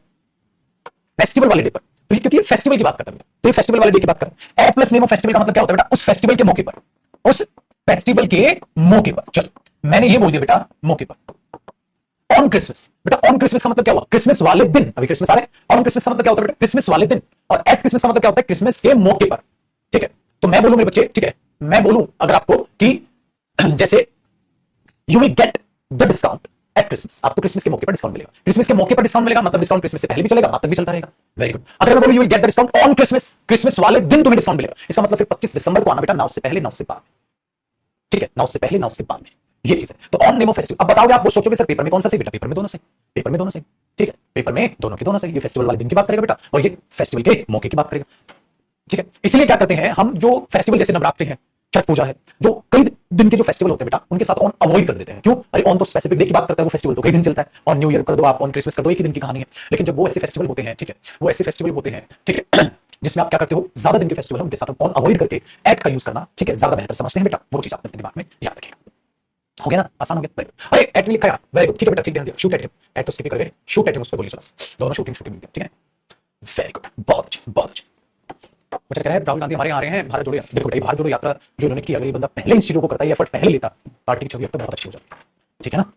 फेस्टिवल वाले डे पर, तो क्योंकि फेस्टिवल की बात करता है, तो ये फेस्टिवल वाले डे की बात करता है। At plus name of festival का मतलब क्या होता है बेटा, उस फेस्टिवल के मौके पर, उस फेस्टिवल के मौके पर। चल मैंने ये बोल दिया बेटा मौके पर। ऑन क्रिसमस, बेटा ऑन क्रिसमस का मतलब क्या हुआ, क्रिसमस वाले दिन, अभी क्रिसमस आ रहा है, ऑन क्रिसमस का मतलब क्या होता है बेटा, क्रिसमस वाले दिन। और एट क्रिसमस का मतलब क्या होता है, क्रिसमस के मौके पर, ठीक है। तो मैं बोलूं मेरे बच्चे, ठीक है, मैं बोलूं अगर आपको कि जैसे you will get the discount at Christmas, आपको क्रिसमस के मौके पर डिस्काउंट मिलेगा, क्रिसमस के मौके पर डिस्काउंट मिलेगा, मतलब डिस्काउंट क्रिसमस से पहले भी चलेगा, बाद तक भी चलता रहेगा। Very good. अगर मैं बोलूं you will get the discount on Christmas, Christmas वाले दिन तुम्हें डिस्काउंट मिलेगा, इसका मतलब फिर 25 दिसंबर को आना बेटा, ना उससे पहले ना उससे बाद, ठीक है, ना उससे पहले ना उसके बाद में, ये चीज है। तो ऑन नेम ऑफ फेस्टिवल, अब बताओगे आप, वो सोचोगे सर पेपर में कौन सा सही बेटा, पेपर में दोनों सही, पेपर में दोनों सही, ठीक है, पेपर में दोनों के दोनों सही। ये फेस्टिवल वाले दिन की बात करेगा बेटा, और ये फेस्टिवल के मौके की बात करेगा, ठीक है। इसलिए क्या करते हैं हम, जो फेस्टिवल जैसे नवरात्रि है, छठ पूजा है, जो कई दिन के जो फेस्टिवल होते हैं बेटा, उनके साथ ऑन अवॉइड कर देते हैं। क्यों, अरे ऑन तो स्पेसिफिक डे की बात करता है, वो फेस्टिवल तो कई दिन चलता है, ऑन न्यू ईयर कर दो आप, ऑन क्रिसमस कर दो, एक ही दिन की कहानी है। लेकिन जब वो ऐसे फेस्टिवल होते हैं, ठीक है, वो ऐसे फेस्टिवल होते हैं, ठीक है, जिसमें आप क्या करते हो, ज्यादा दिन के फेस्टिवल है उनके साथ ऑन अवॉइड करके एट का यूज करना, ठीक है, ज्यादा बेहतर समझते हैं बेटा। वो चीज आप अपने दिमाग में याद रखिएगा। हो गया ना, आसान हो गया। अरे एट में लिखा है, वेरी गुड, ठीक है बेटा, ठीक ध्यान दिया। शूट एट हिम, एट तो स्किप कर गए, शूट एट हिम उस पर बोलिए, चलो दोनों शूटिंग शूटिंग मिल गया, ठीक है, वेरी गुड, बहुत अच्छे बहुत अच्छे। बच्चा कह रहा है राहुल गांधी हमारे यहाँ आ रहे हैं, भारत जोड़ो यात्रा। देखो भारत जोड़ो यात्रा जो उन्होंने की, अगर ये बंदा पहले इस चीजों को करता है, एफर्ट पहले लेता, पार्टी की छवि अब तो बहुत अच्छी हो जाती, ठीक है ना।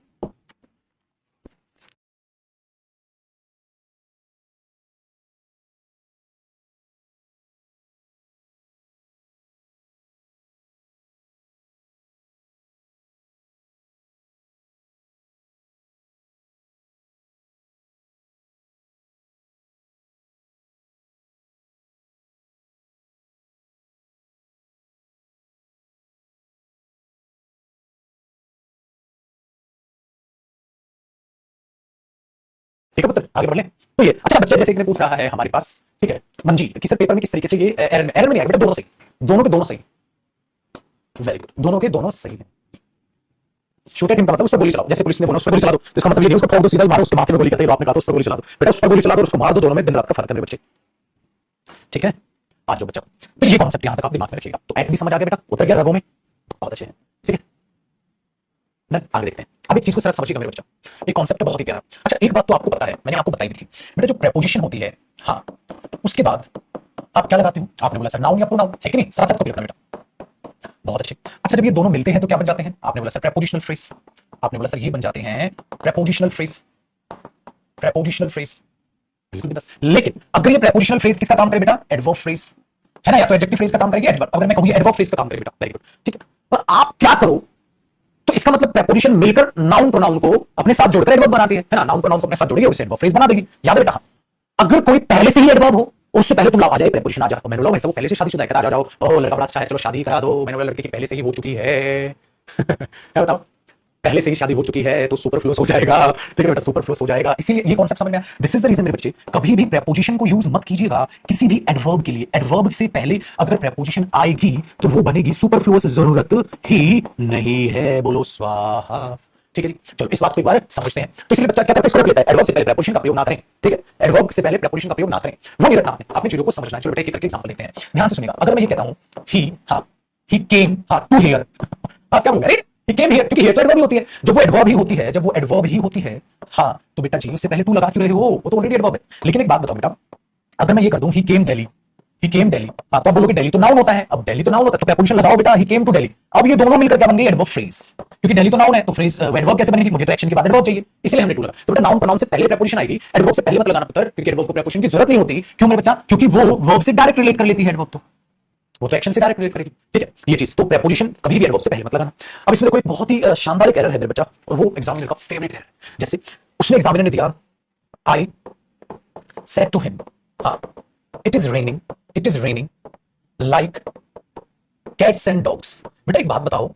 ठीक है पुत्र, आगे बढ़ ले। तो ये अच्छा बच्चा जैसे कि पूछ रहा है हमारे पास, ठीक है, मंजीत, कि सर पेपर में किस तरीके से ये एरर में नहीं आएगा बेटा, दोनों सही, दोनों के दोनों सही, वेरी गुड, दोनों के दोनों सही है। शूट एट हिम का मतलब उस पर गोली चलाओ, जैसे पुलिस ने बोला उस पर गोली चला दो, तो इसका मतलब ये नहीं उसको ठोक दो सीधा, मारो उसके माथे में गोली, कहते हैं आपने कहा तो उस पर गोली चला दो बेटा, उस पर गोली चला दो, उसको मार दो, दोनों में दिन रात का फर्क है मेरे बच्चे, ठीक है। आज जो बच्चा, तो ये कॉन्सेप्ट यहां तक आप दिमाग में रखिएगा। तो एट भी समझ आ गया बेटा, उतर गया रगों में, बहुत अच्छे हैं, ठीक है ना। आगे देखते हैं, अब एक चीज को जरा समझिएगा मेरे बच्चा, एक कॉन्सेप्ट है बहुत ही प्यारा। अच्छा एक बात तो आपको पता है, मैंने आपको बताई थी बेटा, जो प्रेपोजिशन होती है, हाँ, उसके बाद आप क्या लगाते हो, आपने बोला सर नाउन या प्रोनाउन, है कि नहीं, साथ साथ कॉपी रखना बेटा, बहुत अच्छे। अच्छा जब ये दोनों मिलते हैं तो क्या बन जाते हैं, आपने बोला सर प्रेपोजिशनल फ्रेज, आपने बोला सर ये बन जाते हैं प्रेपोजिशनल फ्रेज, प्रेपोजिशनल फ्रेज, बिल्कुल बस। लेकिन अगर ये प्रेपोजिशनल फ्रेज किसका काम करे बेटा, एडवर्ब फ्रेज, है ना, या तो एडजेक्टिव फ्रेज का काम करेगी, एडवर्ब, अगर मैं कहूं ये एडवर्ब फ्रेज का काम करेगी बेटा, वेरी गुड, ठीक है। पर आप क्या करो, तो इसका मतलब प्रेपोजिशन मिलकर नाउन प्रोनाउन को अपने साथ जोड़कर एडवर्ब बनाती है ना, नाउन प्रोनाउन को अपने साथ जोड़ेगी और इसे एडवर्ब फ्रेज बना देगी, याद है बेटा। अगर कोई पहले से ही एडवर्ब हो, उससे पहले तुम लाओ, आ जाए प्रेपोजिशन आ जा, मैंने बोला वैसे वो पहले से शादीशुदा है, आ जाओ, ओ लड़का बड़ा अच्छा है, चलो शादी करा दो, मैंने बोला लड़के की पहले से ही हो चुकी है क्या बताओ, पहले से ही शादी हो चुकी है तो सुपरफ्लूअस हो जाएगा, ठीक है बेटा, सुपरफ्लूअस हो जाएगा। इसीलिए ये कॉन्सेप्ट समझ में आया। दिस इज द रीजन मेरे बच्चे, कभी भी प्रेपोजिशन को यूज मत कीजिएगा किसी भी एडवर्ब के लिए, एडवर्ब से पहले अगर प्रेपोजिशन आएगी तो वो बनेगी सुपरफ्लूअस, जरूरत ही नहीं है, बोलो स्वाहा, ठीक है जी। चलो इस बात को एक बार समझते हैं। तो इसलिए बच्चा क्या करता है, इसको लेता है, एडवर्ब से पहले प्रेपोजिशन का प्रयोग ना करें, ठीक है, एडवर्ब से पहले प्रेपोजिशन का प्रयोग ना करें, वो नहीं रखना आपने, अपनी चीजों को समझना है। चलो बेटा एक करके एग्जांपल देखते हैं, ध्यान से सुनिएगा। अगर मैं ये कहता हूं ही, हाँ, ही केम, हाँ, टू हियर, आप क्या बोल रहे हैं, ही केम हियर, क्योंकि हियर तो एडवर्ब ही होती है, जब वो एडवर्ब ही होती है, जब वो एडवर्ब ही होती है, हाँ, तो बेटा जी उससे पहले टू लगा क्यों रहे हो, वो तो ऑलरेडी एडवर्ब है। लेकिन एक बात बताओ बेटा, अगर मैं ये कर दूं ही केम दिल्ली, ही केम दिल्ली। हाँ, तो आप बोलोगे दिल्ली तो नाउन होता है, अब दिल्ली तो नाउन होता है तो प्रीपोजिशन लगाओ बेटा, ही केम टू दिल्ली। अब ये दोनों मिलकर क्या बन गई, एडवर्ब फ्रेज, क्योंकि दिल्ली तो नाउन है तो फ्रेज एडवर्ब कैसे बनेगी, मुझे तो एक्शन के बाद एडवर्ब चाहिए, इसलिए हमने टू लगा। तो बेटा नाउन प्रोनाउन से पहले प्रीपोजिशन आएगी, एडवर्ब से पहले मत लगाना पुत्र, क्योंकि एडवर्ब को प्रीपोजिशन की जरूरत नहीं होती। क्यों मेरे बच्चा, क्योंकि वो वर्ब से डायरेक्ट रिलेट कर लेती है एडवर्ब, तो वो तो एक्शन से डायरेक्ट रिलेट करेगी। ठीक है, ये चीज तो प्रीपोजिशन कभी भी एडवर्ब से पहले मत लगाना। अब इसमें कोई बहुत ही शानदार एक एरर है मेरे बच्चा, और वो एग्जामिनर का फेवरेट एरर। जैसे उसने एग्जामिनर ने दिया, I said to him, it is raining like cats and dogs. बेटा एक बात बताओ,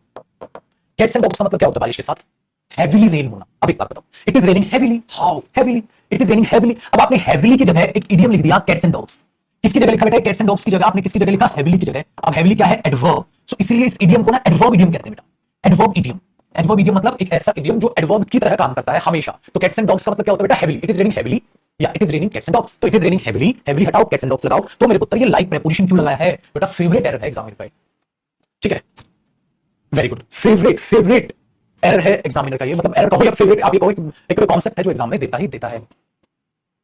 कैट्स एंड डॉग्स का मतलब क्या होता है बारिश के साथ, हेवीली रेन होना। अब एक बात बताओ, it is raining heavily, how heavily, it is raining heavily. अब आपने हेवीली की जगह एक इडियम लिख दिया कैट्स एंड डॉग्स। किसकी जगह लिखा बेटा, कैट्स एंड डॉग्स की जगह आपने किसकी जगह लिखा, हेवीली की जगह। अब हेवीली क्या है, एडवर्ब, सो इसीलिए इस इडियम को ना एडवर्ब इडियम कहते हैं बेटा, एडवर्ब इडियम। एडवर्ब इडियम मतलब एक ऐसा इडियम जो एडवर्ब की तरह काम करता है हमेशा। तो कैट्स एंड डॉग्स का मतलब क्या होता है बेटा, heavily, it is raining heavily या it is raining cats and dogs. तो it is raining heavily, heavily हटाओ, कैट्स एंड डॉग्स लगाओ। तो मेरे पुत्र ये लाइक प्रीपोजिशन क्यों लगाया है बेटा, फेवरेट एरर है एग्जामिनर का। ठीक है, वेरी गुड, फेवरेट एरर है एग्जामिनर का ये, मतलब एरर कहो या फेवरेट, आप ये कहो एक कॉन्सेप्ट है जो एग्जाम में देता है।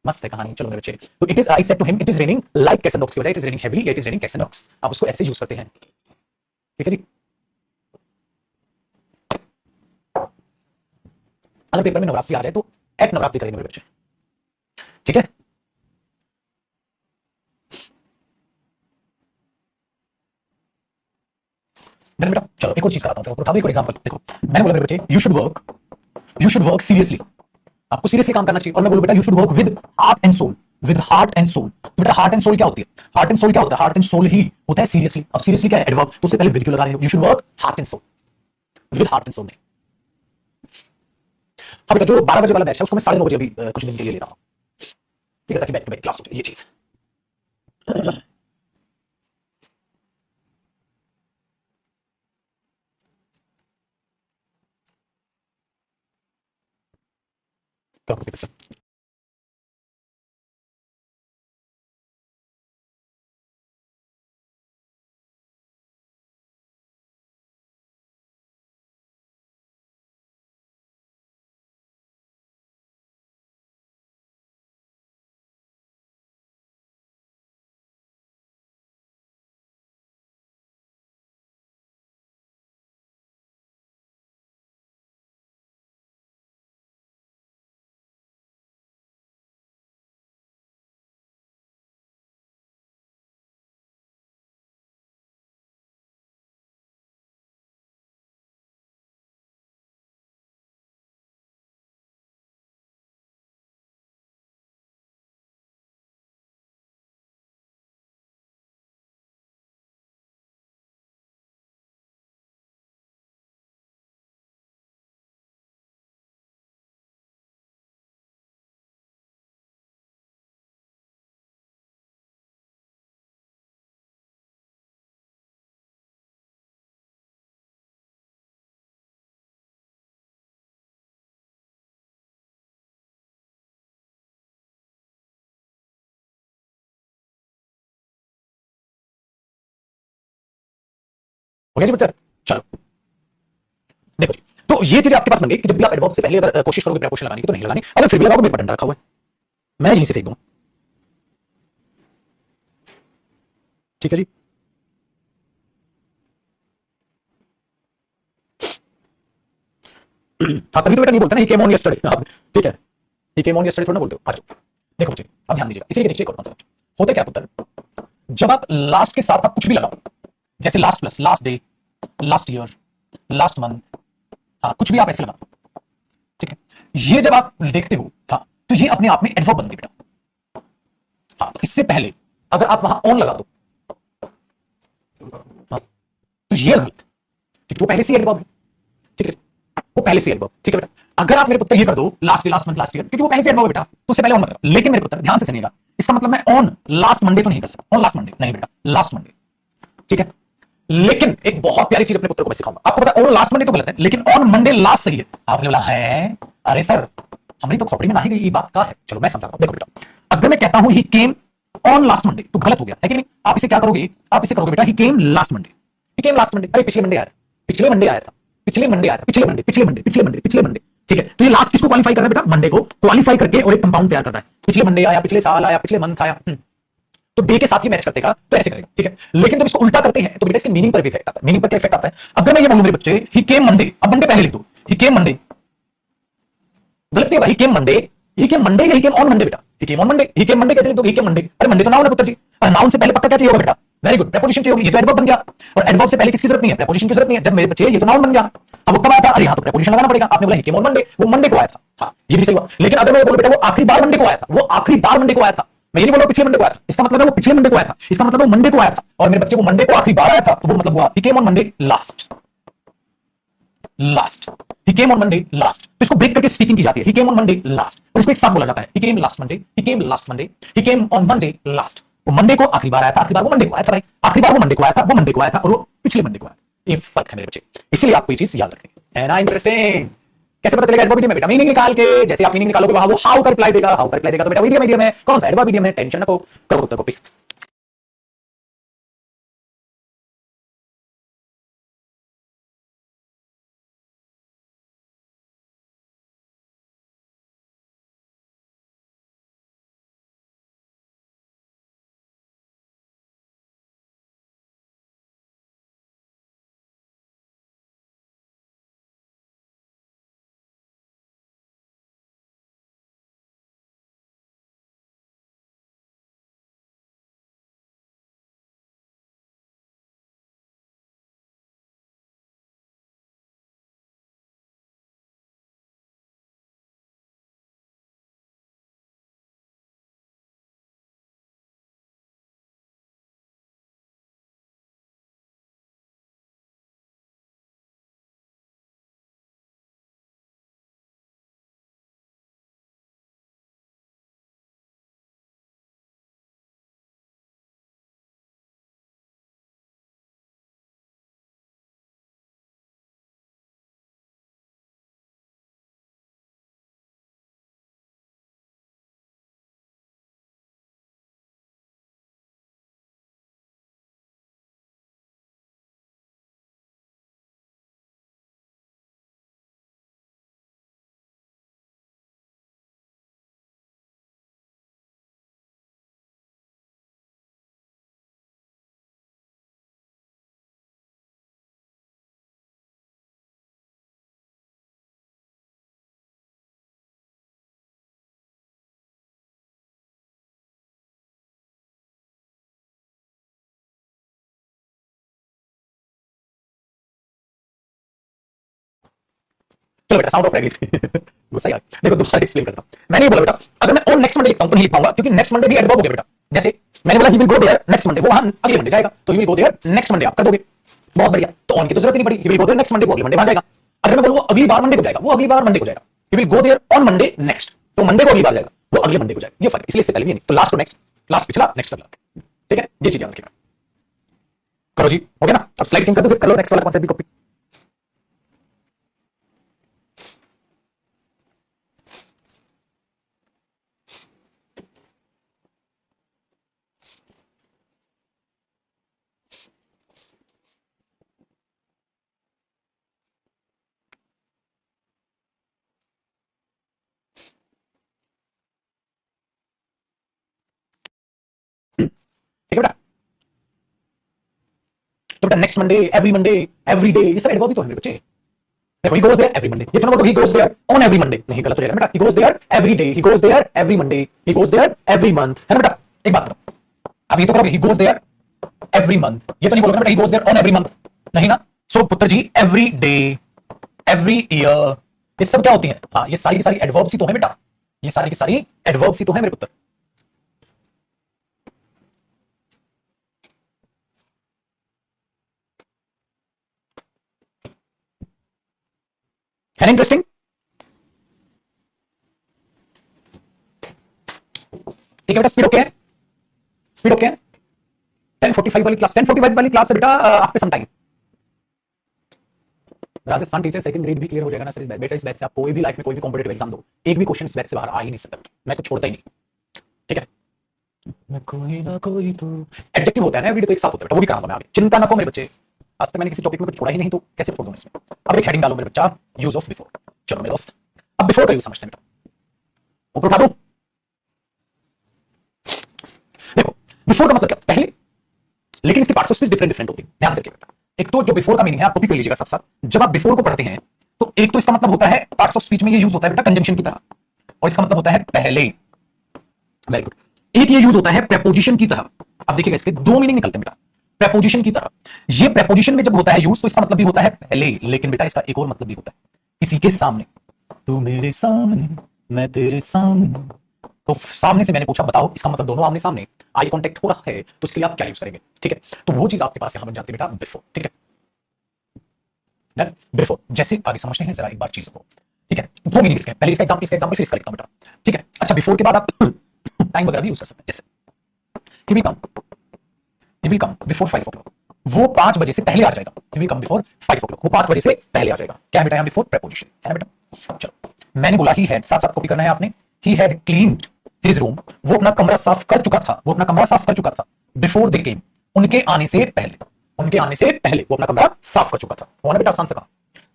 मस्त है कहानी, चलो मेरे बच्चे। तो it is, I said to him, it is raining like cats and dogs की बजाय इट इज रेनिंग हेवीली या it is raining cats and dogs, आप उसको ऐसे यूज करते हैं। ठीक है जी, अगर पेपर में नवरात्रि आ जाए तो एट नवरात्रि करेंगे मेरे बच्चे। ठीक है, बेटा चलो एक और चीज कराता हूं, उठा दो एक और एग्जांपल। देखो मैंने बोला मेरे बच्चे, यू शुड वर्क सीरियसली, आपको सीरियसली काम करना चाहिए। और मैं बोलूं बेटा you should work with heart and soul, with heart and soul. तो बेटा हार्ट एंड सोल क्या होती है, हार्ट एंड सोल क्या होता है, हार्ट एंड सोल ही होता है सीरियसली। अब सीरियसली क्या है, एडवर्ब, तो उससे पहले विद क्यों लगा रहे हो, you should work heart and soul, with heart and soul नहीं। हाँ बेटा, जो 12 बजे वाला बैच है उसको मैं 9:30 बजे अभी कुछ दिन के लिए ले रहा हूं। ठीक है, ताकि बैक टू बैक क्लास हो जाए, ये चीज। क्या बेटा, हो गया जी बच्चा। चलो देखो जी, तो ये चीज आपके पास बन गई कि जब भी आप एडवर्ब से पहले अगर कोशिश करोगे प्रीपोजिशन लगाने की तो नहीं लगानी, अगर फिर भी लगाओगे मेरे पर डंडा रखा हुआ है, मैं यहीं से फेंक दूंगा। ठीक है जी, हाँ तभी तो बेटा नहीं बोलते ना ही केम ऑन यस्टरडे। ठीक है, ही केम ऑन यस्टरडे थोड़ा ना बोलते हो। आ जाओ देखो बच्चे, अब ध्यान दीजिएगा, इसी के नीचे एक और कॉन्सेप्ट होता है क्या पुत्र, जब आप लास्ट के साथ आप कुछ भी लगाओ, जैसे last plus last day, last year, last month, हाँ कुछ भी आप ऐसे लगाओ। ठीक है, ये जब आप देखते हो हाँ तो ये अपने आप में एडवर्ब बनती है बेटा। हाँ तो इससे पहले अगर आप वहां ऑन लगा दो हाँ, तो ये गलत, ठीक वो पहले से एडवर्ब है। ठीक है, वो पहले से एडवर्ब। ठीक है बेटा, अगर आप मेरे पुत्र ये कर दो last last month last year, क्योंकि वो पहले से एडवर्ब है बेटा, तो उससे पहले ऑन मत करो। लेकिन मेरे पुत्र ध्यान से सुनिएगा, इसका मतलब मैं ऑन लास्ट मंडे तो नहीं कर सकता, ऑन लास्ट मंडे नहीं बेटा, लास्ट मंडे। ठीक है, लेकिन एक बहुत प्यारी चीज अपने पुत्र को मैं सिखाऊंगा। आपको पता है ऑन लास्ट मंडे तो गलत है, लेकिन ऑन मंडे लास्ट सही है। आपने बोला है, अरे सर हमारी तो खोपड़ी में नहीं गई, ये बात का है। चलो मैं समझाता हूं, देखो बेटा, अगर मैं कहता हूं ही केम ऑन लास्ट मंडे तो गलत हो गया है कि नहीं। आप इसे क्या करोगे, आप इसे करोगे बेटा he came last Monday, he came last Monday, अरे पिछले मंडे आया था, पिछले मंडे आया था, पिछले मंडे आया था, पिछले मंडे, पिछले मंडे, पिछले मंडे, पिछले मंडे। ठीक है, तो ये लास्ट किसको क्वालिफाई कर रहा है बेटा, मंडे को क्वालिफाई करके और एक कंपाउंड तैयार कर रहा है। पिछले मंडे आया, पिछले साल आया, पिछले मंथ आया। तो डे के साथ ही मैच करतेगा, तो ऐसे करेगा, ठीक है। लेकिन जब इसको उल्टा करते हैं तो बेटा इसके मीनिंग पर भी इफेक्ट आता है। मीनिंग पर क्या इफेक्ट आता है? अगर मैं ये बोलूं मेरे बच्चे ही केम मंडे, अब मंडे पहले लिख दो, ही केम मंडे, गलत नहीं होगा, ही came Monday, he came Monday या ही केम ऑन मंडे बेटा, he came on Monday, he came Monday कैसे लिख दोगे? ही केम मंडे, अरे मंडे तो नाउन है पुत्र जी, और नाउन से पहले पक्का क्या चाहिए होगा बेटा? वेरी गुड, प्रीपोजिशन चाहिए होगी, ये तो एडवर्ब बन गया, और एडवर्ब से पहले किसकी जरूरत नहीं है? प्रीपोजिशन की जरूरत नहीं है। जब मेरे बच्चे ये तो नाउन बन गया, अब वो कब आया था? अरे यहां तो प्रीपोजिशन लगाना पड़ेगा। आपने बोला ही केम ऑन मंडे, वो मंडे को आया था, हाँ ये भी सही हुआ। लेकिन अगर मैं बोलूं बेटा वो आखिरी बार मंडे को आया था, वो आखिरी बार मंडे को आया था, मैं ये नहीं बोल रहा पिछले मंडे को आया था, इसका मतलब है वो पिछले मंडे को आया था, इसका मतलब है वो मंडे को आया था, और मेरे बच्चे वो मंडे को आखिरी बार आया था, तो वो मतलब हुआ he came on Monday last, last, he came on Monday last। तो इसको ब्रेक करके स्पीकिंग की जाती है, he came on Monday last, और इसको एक साथ बोला जाता है, he came last Monday, he came last Monday, he came on Monday last। वो मंडे को आखिरी बार आया था, आखिरी बार वो मंडे को आया था भाई, आखिरी बार वो मंडे को आया था, वो मंडे को आया था, और वो पिछले मंडे को आया था। ये फर्क है मेरे बच्चे, इसीलिए आपको ये चीज याद रखनी है ना। इंटरेस्टिंग। कैसे पता चलेगा एडवर्ब इडियम में बेटा? मीनिंग निकाल के, जैसे आप मीनिंग निकालोगे वहां वो हाउ का रिप्लाई देगा, हाउ का रिप्लाई देगा, तो बेटा इडियम है, कौन सा एडवर्ब इडियम है, टेंशन ना करो उत्तर कॉपी। चलो बेटा साउंड ऑफ रह गई थी गुस्सा यार। देखो दूसरा एक्सप्लेन करता हूं। मैंने ये बोला बेटा अगर मैं ऑन नेक्स्ट मंडे लिखता हूं तो नहीं लिख पाऊंगा, क्योंकि नेक्स्ट मंडे भी एडवर्ब हो गया बेटा। जैसे मैंने बोला he will go there next Monday, वो वहां अगले मंडे जाएगा, तो he will go there next Monday आप कर दोगे, बहुत बढ़िया। तो ऑन की तो जरूरत नहीं पड़ी, he will go there next Monday, वो अगले मंडे वहां जाएगा। अगर मैं बोलूं वो अगली बार मंडे को जाएगा, वो अगली बार मंडे को जाएगा, he will go there on Monday next, तो मंडे को अगली बार जाएगा, वो अगले मंडे को जाएगा। ये फर्क है, इसलिए इससे पहले भी नहीं, तो लास्ट टू नेक्स्ट, लास्ट पिछला नेक्स्ट अगला, ठीक है। ये चीज याद रखिएगा। करो जी, हो गया ना? अब स्लाइड चेंज कर दो, फिर कर लो नेक्स्ट वाला कॉन्सेप्ट भी कॉपी। ठीक है बेटा। तो बेटा नेक्स्ट मंडे, एवरी डे, ये सब एडवर्ब ही तो है मेरे बच्चे। देखो, he goes there every Monday, ये तो ना बोलो he goes there on every Monday, नहीं गलत हो जाएगा बेटा। he goes there every day, he goes there every Monday, he goes there every month, है ना बेटा? एक बात बताओ, अब ये तो करोगे he goes there every month, ये तो नहीं बोलोगे बेटा he goes there on every month, नहीं ना? सो पुत्र जी every day, every year, ये सब क्या होती है? हाँ, ये सारी की सारी एडवर्ब्स ही तो है बेटा, ये सारी की सारी एडवर्ब्स ही तो है मेरे पुत्र। है ना इंटरेस्टिंग? ठीक है बेटा, स्पीड ओके है, स्पीड ओके है। 10:45 वाली क्लास, 10:45 वाली क्लास से बेटा after some time Rajasthan teacher second grade भी क्लियर हो जाएगा ना सर बेटा। इस बैच से आप कोई भी लाइफ में कोई भी कॉम्पिटिटिव एग्जाम दो, एक भी क्वेश्चन इस बैच से बाहर आ ही नहीं सकता, मैं कुछ छोड़ता ही नहीं, ठीक है। मैं कोई ना कोई तो एडजेक्टिव होता है ना, वीडियो तो एक साथ होता है बेटा, वो भी कहा मैं आगे। चिंता ना करो मेरे बच्चे, आज तक मैंने किसी टॉपिक में कुछ छोड़ा ही नहीं, तो कैसे छोड़ दूं इसमें? अब एक हेडिंग डालो मेरे बच्चा, यूज ऑफ बिफोर। चलो मेरे दोस्त, अब बिफोर का यूज समझते हैं बेटा। ऊपर उठा दो। देखो बिफोर का मतलब क्या, पहले, लेकिन इसके parts of speech different different होती है, ध्यान से रखिएगा। एक तो जो बिफोर का मीनिंग है आप कॉपी कर लीजिएगा साथ साथ। जब आप बिफोर को पढ़ते हैं तो एक तो इसका मतलब होता है पार्ट्स ऑफ स्पीच में ये यूज होता है बेटा कंजंक्शन की तरह, और इसका मतलब होता है पहले। Very good. एक ये यूज होता है प्रेपोजिशन की तरह। अब देखिएगा इसके दो मीनिंग निकलते हैं बेटा। प्रेपोजिशन की तरह, ये प्रेपोजिशन में जब होता है यूज तो इसका मतलब भी होता है पहले, लेकिन बेटा इसका एक और मतलब भी होता है किसी के सामने। तू मेरे सामने मैं तेरे सामने, तो सामने से मैंने पूछा बताओ इसका मतलब दोनों आमने सामने आई कांटेक्ट हो रहा है, तो इसके लिए आप क्या यूज करेंगे, ठीक है। तो वो चीज आपके पास यहां बन जाती है बेटा बिफोर, ठीक है। बिफोर जैसे आगे समझते हैं जरा एक बार चीज को, ठीक है। दो मीनिंग इसके, पहले इसका एग्जांपल फिर इसका लिखता हूं बेटा, ठीक है। अच्छा बिफोर के बाद आप टाइम वगैरह भी यूज कर सकते हैं, जैसे he will come before 5 o'clock, वो 5 बजे से पहले आ जाएगा। he will come before 5 o'clock, वो 5 बजे से पहले आ जाएगा। क्या है बेटा यहाँ बिफोर प्रेपोजिशन है बेटा। चलो मैंने बोला ही हैड, साथ साथ कॉपी करना है आपने। He had cleaned his room, वो अपना कमरा साफ कर चुका था, वो अपना कमरा साफ कर चुका था। बिफोर दे केम, उनके आने से पहले, उनके आने से पहले वो अपना कमरा साफ कर चुका था। हुआ ना बेटा आसान से कहा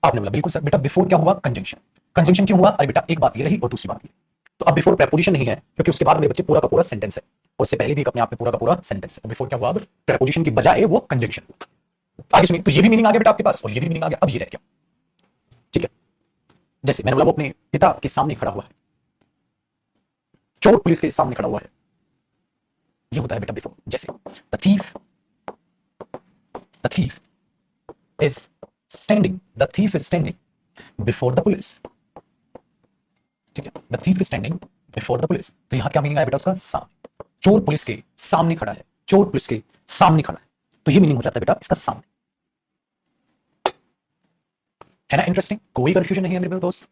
आपने, बोला बिल्कुल सर। बेटा बिफोर क्या हुआ, कंजंक्शन। कंजंक्शन क्यों हुआ, अरे बेटा एक बात ये रही और दूसरी बात ये, तो अब बिफोर प्रेपोजिशन नहीं है क्योंकि उसके बाद मेरे बच्चे पूरा का पूरा सेंटेंस है, और उससे पहले भी एक अपने आप में पूरा का पूरा सेंटेंस है। बिफोर क्या हुआ, अब प्रेपोजिशन की बजाय वो कंजंक्शन हुआ। आगे सुनिए, तो ये भी मीनिंग आ गया बेटा आपके पास और ये भी मीनिंग आ गया। अब ये रह गया, ठीक है। जैसे मैंने बोला वो अपने पिता के सामने खड़ा हुआ है, चोर पुलिस के सामने खड़ा हुआ है, ये होता है बेटा बिफोर। जैसे the thief is standing before the police, ठीक है। The thief is standing before the police, तो यहां क्या मीनिंग आया बेटा उसका, सामने। चोर पुलिस के सामने खड़ा है, चोर पुलिस के सामने खड़ा है, तो ये मीनिंग हो जाता है बेटा इसका सामने, है ना इंटरेस्टिंग। कोई कंफ्यूजन नहीं है मेरे दोस्त।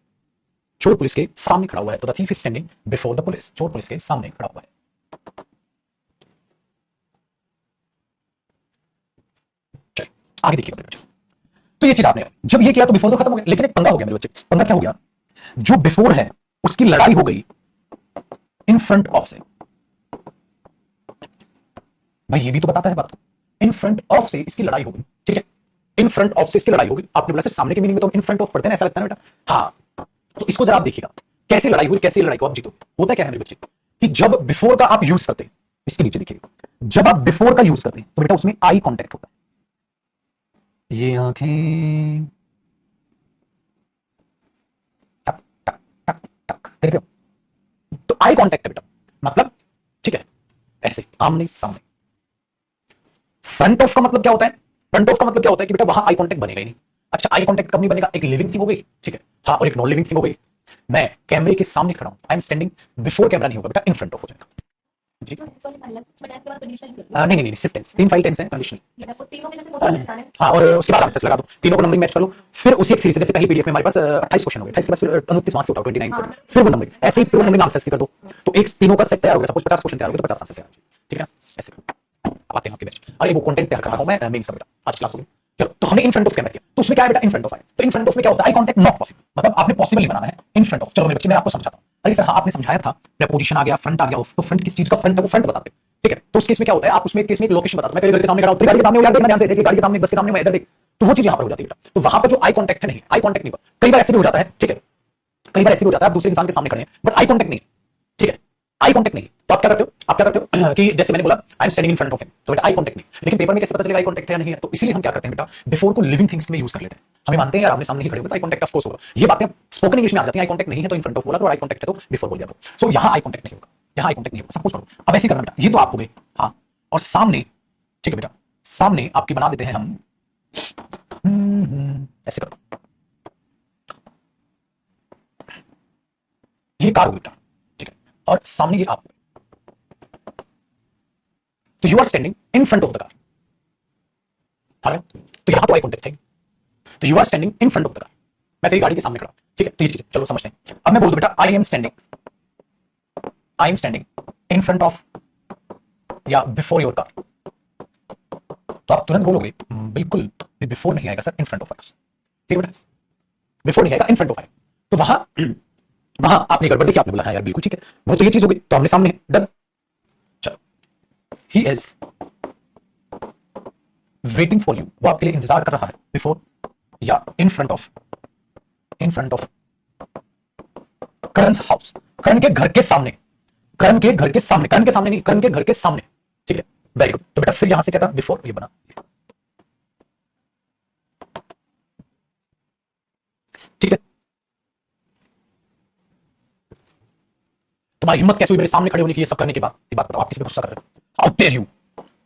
चोर पुलिस के सामने खड़ा हुआ है तो the thief is standing before the police, चोर पुलिस के सामने खड़ा हुआ है। चलिए आगे देखिए बच्चे, तो ये चीज आपने जब ये किया तो बिफोर तो खत्म हो गया, लेकिन एक पंगा हो गया मेरे बच्चे। पंगा क्या हो गया, जो बिफोर है उसकी लड़ाई हो गई इन फ्रंट ऑफ से। भाई ये भी तो बताता है बात, इन फ्रंट ऑफ से इसकी लड़ाई हो गई, ठीक है। इन फ्रंट ऑफ से इसकी लड़ाई हो गई। आपने बोला सर सामने के मीनिंग में तो इन फ्रंट ऑफ पढ़ते हैं, ऐसा लगता है ना बेटा। हाँ तो इसको जरा आप देखिएगा कैसे लड़ाई हुई, कैसे लड़ाई को आप जीतो। होता क्या है मेरे बच्चे कि जब बिफोर का आप यूज करते हैं, इसके नीचे देखिएगा, जब आप बिफोर का यूज करते हैं तो बेटा उसमें आई कांटेक्ट होता है। ये आंखें टक टक टक टक, देख रहे हो, तो आई कांटेक्ट है बेटा, मतलब ठीक है ऐसे आमने सामने। फ्रंट ऑफ का मतलब क्या होता है, फ्रंट ऑफ का मतलब क्या होता है कि बेटा वहां आई कांटेक्ट बनेगा ही नहीं। अच्छा आई कांटेक्ट कब नहीं बनेगा, एक लिविंग थिंग हो गई, ठीक है, हाँ, और एक नॉन लिविंग थिंग हो गई। मैं कैमरे के सामने खड़ा हूं, I am standing before camera नहीं होगा बेटा, इन फ्रंट ऑफ हो जाएगा जी। नहीं नहीं नहीं, सिर्फ टेंस, 3 फाइल टेंस है कंडीशनल। हाँ और उसके बाद आंसर्स लगा दो, तीनों को नंबरिंग मैच कर लो, फिर उसी एक सीरीज से, जैसे पहली पीडीएफ में हमारे पास 28 क्वेश्चन हो गए, 28 के बाद फिर 29 मार्क्स से उठाओ 29 पर, फिर वो नंबरिंग, ऐसे ही फिर वो नंबरिंग आंसर्स की कर दो, तो एक तीनों का सेट तैयार हो गया। सपोज 50 क्वेश्चन तैयार हो गए तो 50 आंसर तैयार, ठीक है। ऐसे अब आते हैं आपके बैच, अरे वो कंटेंट तैयार कर रहा हूं मैं मेंस का बेटा, आज क्लास होगी। चलो तो हमने इन फ्रंट ऑफ कैमरा किया, तो उसमें क्या है बेटा, इन फ्रंट ऑफ आया, तो इन फ्रंट ऑफ में क्या होता है, आई कांटेक्ट नॉट पॉसिबल, मतलब आपने पॉसिबल नहीं बनाना है इन फ्रंट ऑफ। चलो मेरे बच्चे मैं आपको समझाता हूं। अरे सर हाँ आपने समझाया था, प्रीपोजिशन आ गया, फ्रंट आ गया, तो फ्रंट किस चीज का फ्रंट है, वो फ्रंट बताते हैं, ठीक है। तो उस केस में क्या होता है, आप उसमें केस में एक लोकेशन बताते हैं, मैं तेरे घर के सामने खड़ा हूं, तेरी गाड़ी के सामने हो यार, देखना ध्यान से, देखिए गाड़ी के सामने, बस के सामने, मैं इधर देख, तो वो चीज यहां पर हो जाती है बेटा। तो वहां पर जो आई कांटेक्ट है, नहीं आई कांटेक्ट नहीं हुआ। कई बार ऐसे भी हो जाता है, ठीक है, कई बार ऐसे भी हो जाता है आप दूसरे इंसान के सामने खड़े हैं बट आई कांटेक्ट नहीं, ठीक है, आई कांटेक्ट नहीं, तो आप क्या करते हो, आप क्या करते हो कि जैसे मैंने बोला I am standing in front of him, तो बेटा आई कांटेक्ट नहीं, लेकिन पेपर में कैसे पता चलेगा आई कांटेक्ट है या नहीं है, तो इसलिए हम क्या करते हैं बेटा, बिफोर को लिविंग थिंग्स में यूज कर लेते हैं। हमें मानते हैं यार आमने सामने ही खड़े हो तो आई कांटेक्ट ऑफ कोर्स होगा। ये बातें स्पोकन इंग्लिश में आ जाती हैं, आई कांटेक्ट नहीं है तो इन फ्रंट ऑफ बोला, तो आई कांटेक्ट है तो बिफोर बोल दिया। सो यहां आई कांटेक्ट नहीं होगा, यहां आई कांटेक्ट नहीं होगा, सब कुछ करो। अब ऐसे करना बेटा, ये तो आप हो गए, हाँ, और सामने, ठीक है बेटा, सामने आपकी बना देते हैं हम, ऐसे करो, ये कार हो बेटा, ठीक है, और सामने ये आप, तो you are standing in front of the car, हाँ, तो यहां तो आई कांटेक्ट है, तो you are standing in front of the car, मैं तेरी गाड़ी के सामने खड़ा, ठीक है। तो ये चीज चलो समझते हैं। अब मैं बोल दूं बेटा I am standing in front of या बिफोर योर कार, तो आप तुरंत बोलोगे बिल्कुल बिफोर नहीं आएगा सर, इन फ्रंट ऑफ आएगा, ठीक है बेटा, बिफोर नहीं आएगा, इन फ्रंट ऑफ आएगा। तो वहां वहां आपने गड़बड़ देखी, आपने बोला हाँ यार बिल्कुल ठीक है, वो तो ये चीज हो गई, तो हमने सामने डन। चलो he is waiting for you, वो आपके लिए इंतजार कर रहा है, बिफोर या इन फ्रंट ऑफ करण's हाउस, करण के घर के सामने, करण के घर के सामने, करण के सामने नहीं, करण के घर के सामने, ठीक है। Very good. तो बेटा फिर यहां से क्या था, बिफोर ये बना, ठीक है। तुम्हारी हिम्मत कैसे हुई मेरे सामने खड़े होने की, ये सब करने के बाद? ये बात बताओ, आप किस पे गुस्सा कर रहे हो?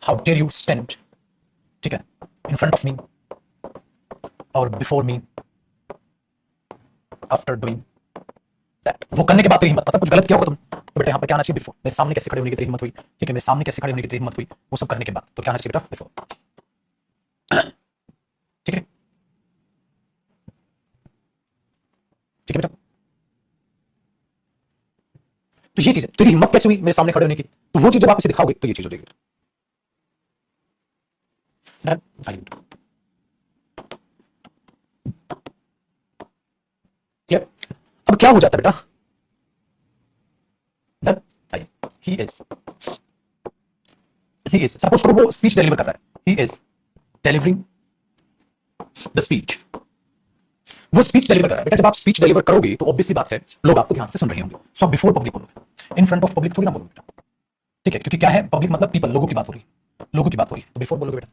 हाउ डेयर यू स्टैंड, ठीक है, इन फ्रंट ऑफ मी और before me after doing that. वो करने के बाद तेरी हिम्मत, मतलब कुछ गलत किया होगा तुम तो बेटा यहाँ पर क्या आना चाहिए, बिफोर। मेरे सामने कैसे खड़े होने की तेरी हिम्मत हुई, ठीक है, मेरे सामने कैसे खड़े होने की तेरी हिम्मत हुई, वो सब करने के बाद तो क्या आना चाहिए बेटा, बिफोर, ठीक है, ठीक है बेटा। तो ये चीज है, तेरी हिम्मत कैसे हुई मेरे सामने खड़े होने की, तो वो चीज जब आप इसे दिखाओगे तो ये चीज हो जाएगी। क्लियर? अब क्या हो जाता है बेटा, ही इज सपोज करो वो स्पीच डिलीवर कर रहा है, he is delivering the speech, वो स्पीच डिलीवर कर रहा है बेटा। जब आप स्पीच डिलीवर करोगे तो ऑब्वियसली बात है लोग आपको ध्यान से सुन रहे होंगे, सो आप बिफोर पब्लिक बोलोगे, इन फ्रंट ऑफ पब्लिक थोड़ी ना बोलोगे बेटा, ठीक है, क्योंकि क्या है, पब्लिक मतलब पीपल, लोगों की बात हो रही है, लोगों की बात हो रही है, तो बिफोर बोलोगे बेटा,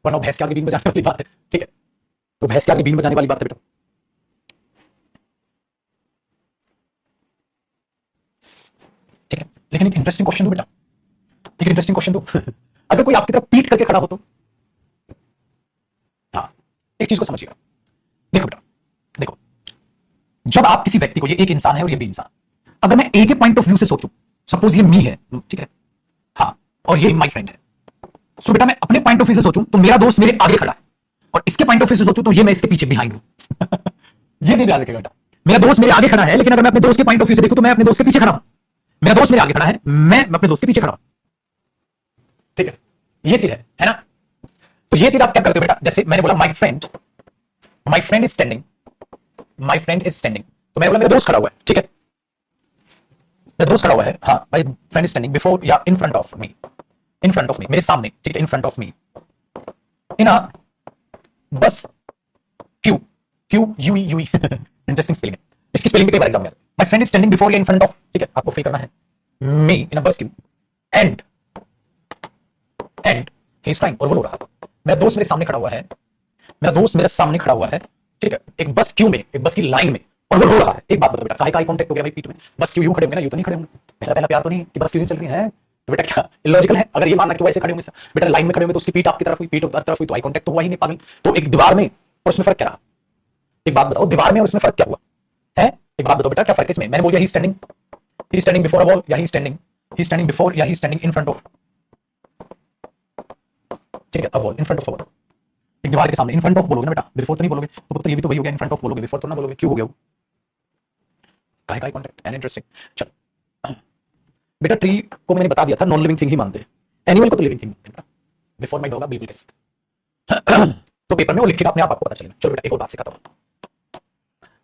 वरना भैंस के आगे बीन बजाने वाली बात है, ठीक है, तो भैंस के आगे बीन बजाने वाली बात है बेटा, ठीक है। लेकिन एक इंटरेस्टिंग क्वेश्चन दो बेटा, एक इंटरेस्टिंग क्वेश्चन दो अगर कोई आपकी तरफ पीट करके खड़ा हो तो, हाँ, एक चीज को समझिएगा, देखो बेटा, देखो, जब आप किसी व्यक्ति को, ये एक इंसान है और ये भी इंसान, अगर मैं ए के पॉइंट ऑफ व्यू से सोचूं, सपोज ये मी है, ठीक है, हाँ, और ये माय फ्रेंड है, सो बेटा मैं अपने पॉइंट ऑफ व्यू से सोचूं तो मेरा दोस्त मेरे आगे खड़ा है, और इसके पॉइंट ऑफ व्यू से सोचूं तो ये मैं इसके पीछे बिहाइंड हूं ये नहीं ध्यान रखेगा बेटा, मेरा दोस्त मेरे आगे खड़ा है, लेकिन अगर मैं अपने दोस्त के पॉइंट ऑफ व्यू से देखूं तो मैं अपने दोस्त के पीछे खड़ा हूं, मेरा दोस्त मेरे आगे खड़ा है, मैं अपने दोस्त के पीछे खड़ा हूं, ठीक है, ये चीज है ना। तो ये चीज आप क्या करते हो बेटा, जैसे मैंने बोला my friend is standing, my friend is standing, तो मैंने बोला मेरा दोस्त खड़ा हुआ है, ठीक है, मेरा दोस्त खड़ा हुआ है, हाँ, my friend is standing before या in front of me, in front of me, मेरे सामने, ठीक है, इन front of me, in a bus queue, Q U you interesting spelling है, इसकी स्पेलिंग पे कई बार एग्जाम में आती है। My friend is standing before या इन फ्रंट ऑफ, ठीक है, आपको फिल करना है, मी इन अ bus queue and he is crying, और वो रो रहा है, मेरा दोस्त मेरे सामने खड़ा हुआ है, मेरा दोस्त मेरे सामने खड़ा हुआ है, ठीक है, एक बस क्यू में, एक बस की लाइन में, और वो रो रहा है। एक बात बताओ बेटा, काहे का आई कांटेक्ट हो गया भाई पीठ में, बस क्यू यूं खड़े होंगे ना, यूं तो नहीं खड़े होंगे, पहला पहला प्यार तो नहीं कि बस क्यों नहीं चल रही है, तो बेटा क्या इलॉजिकल है अगर ये मानना कि वैसे खड़े होंगे बेटा, लाइन में खड़े होंगे तो उसकी पीठ आपकी तरफ हुई, पीठ उधर तरफ हुई, तो आई कांटेक्ट तो हुआ ही नहीं पागल। तो एक दीवार में और उसमें फर्क क्या रहा, एक बात बताओ, दीवार में और उसमें फर्क क्या हुआ है, एक बात बताओ बेटा, क्या फर्क है इसमें? मैंने बोल दिया ही स्टैंडिंग बिफोर अ वॉल, या ही स्टैंडिंग बिफोर, या ही स्टैंडिंग इन फ्रंट ऑफ, ठीक है, a wall, in front of a wall, एक दीवार के सामने, इन फ्रंट ऑफ बोलोगे ना बेटा, बिफोर तो नहीं बोलोगे, तो पुत्र ये भी तो वही हो गया, इन फ्रंट ऑफ बोलोगे, बिफोर तो ना बोलोगे, क्यों हो गया वो, काहे का आई कांटेक्ट एंड इंटरेस्टिंग। चल बेटा, ट्री को मैंने बता दिया था नॉन लिविंग थिंग ही मानते हैं, एनिमल को तो लिविंग थिंग मानते हैं बेटा, बिफोर माय डॉग बिल्कुल कैसे तो पेपर में वो लिखेगा, अपने आप आपको पता चलेगा। चलो बेटा एक और बात सिखाता हूं,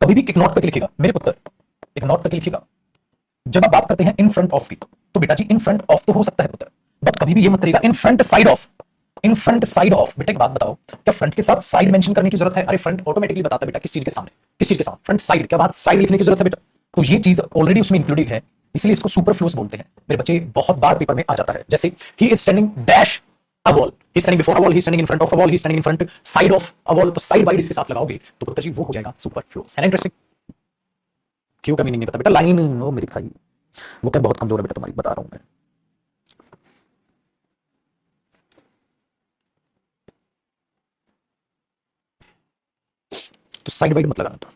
कभी भी एक नोट करके लिखेगा मेरे पुत्र, एक नोट करके लिखेगा, जब आप बात करते हैं इन फ्रंट ऑफ की, तो बेटा जी इन फ्रंट ऑफ तो हो सकता है पुत्र, बट कभी भी ये मत करिएगा in front side of, in front side of. बेटा एक बात बताओ, क्या फ्रंट के साथ साइड मेंशन करने की जरूरत है? अरे फ्रंट ऑटोमेटिकली बताता है बेटा किस चीज के सामने, किस चीज के साथ, फ्रंट साइड, क्या वहां साइड लिखने की जरूरत है बेटा? तो ये चीज ऑलरेडी उसमें इंक्लूडेड है, इसलिए इसको सुपरफ्लूअस बोलते हैं मेरे बच्चे, बहुत बार पेपर में आ जाता है। जैसे he is standing dash a wall, he standing before a wall, he standing in front of a wall, he standing in front side of a wall, तो साइड वाइड इसके साथ लगाओगे तो पुत्र जी वो हो जाएगा सुपरफ्लूअस। है ना इंटरेस्टिंग? क्यों का मीनिंग नहीं पता बेटा, लाइन, ओ मेरे भाई वो क्या बहुत कमजोर है बेटा तुम्हारी, बता रहा हूं मैं। तो साइड वाइड मत लगाना था।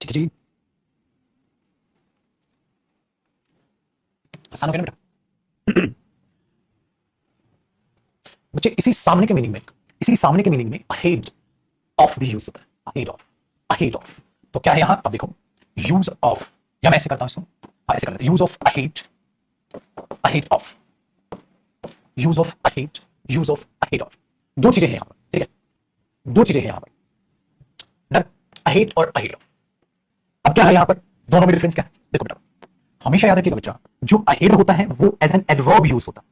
ठीक है जी, आसान हो गया ना बेटा? बच्चे इसी सामने के मीनिंग में, इसी सामने के मीनिंग में अहेड ऑफ भी यूज होता है, अहेड ऑफ, अहेड ऑफ। तो क्या है यहां, अब देखो, यूज ऑफ, या मैं ऐसे करता हूं इसको, हाँ ऐसे कर लेते हैं, use of ahead, ahead of, use of ahead, use of ahead of, दो चीजें हैं यहां पर, ठीक है, दो चीजें हैं यहां पर, डन, अहेड और अहेड ऑफ। अब क्या है यहां पर, दोनों में डिफरेंस क्या है देखो बेटा, हमेशा याद रखिएगा बच्चा, जो अहेड होता है वो एज एन एडवर्ब यूज होता है।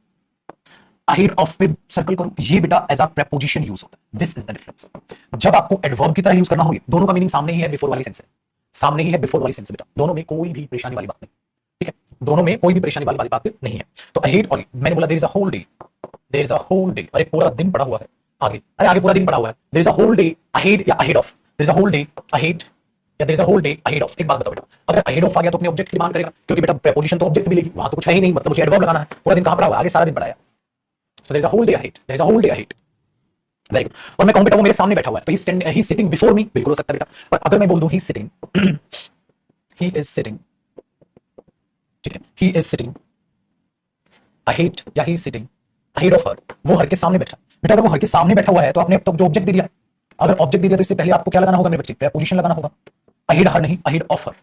अहेड ऑफ पे सर्कल करो, ये बेटा एज अ प्रेपोजिशन यूज होता है। This is the difference. जब आपको एडवर्ब की तरह यूज करना हो, दोनों का मीनिंग सामने ही है, बिफोर वाली सेंस है, सामने ही है बिफोर वाली सेंस बेटा, दोनों में कोई भी परेशानी वाली बात नहीं। ठीक है, दोनों में कोई भी परेशानी वाली बात नहीं है। तो अहेड, और मैंने बोला there is a whole day, there is a whole day, अरे पूरा दिन पड़ा हुआ है आगे, अरे आगे पूरा दिन पड़ा हुआ है, there is a whole day ahead या ahead of, there is a whole day ahead या there is a whole day ahead of. एक बात बताओ बेटा, अगर अहेड ऑफ आ गया तो अपने ऑब्जेक्ट की डिमांड करेगा, क्योंकि बेटा प्रेपोजिशन तो ऑब्जेक्ट मिलेगी, वहां तो कुछ है ही नहीं, मतलब मुझे एडवर्ब लगाना है, पूरा दिन कहां पड़ा हुआ है, आगे सारा दिन पड़ा है। So there is a whole day ahead. There is a whole day ahead. Very good. और मैं कहूं बेटा वो मेरे सामने बैठा हुआ है, तो ही सिटिंग बिफोर मी, बिल्कुल हो सकता है बेटा। पर अगर मैं बोल दूं ही सिटिंग, ही इज सिटिंग, ठीक है, ही इज सिटिंग अहेड या ही सिटिंग अहेड ऑफ हर, वो हर के सामने बैठा बेटा। अगर वो हर के सामने बैठा हुआ है तो आपने अब तक जो ऑब्जेक्ट दे दिया, अगर ऑब्जेक्ट दे दिया तो इससे पहले आपको क्या लगाना होगा मेरे बच्चे, प्रीपोजिशन लगाना होगा, अहेड हर नहीं, अहेड ऑफ हर।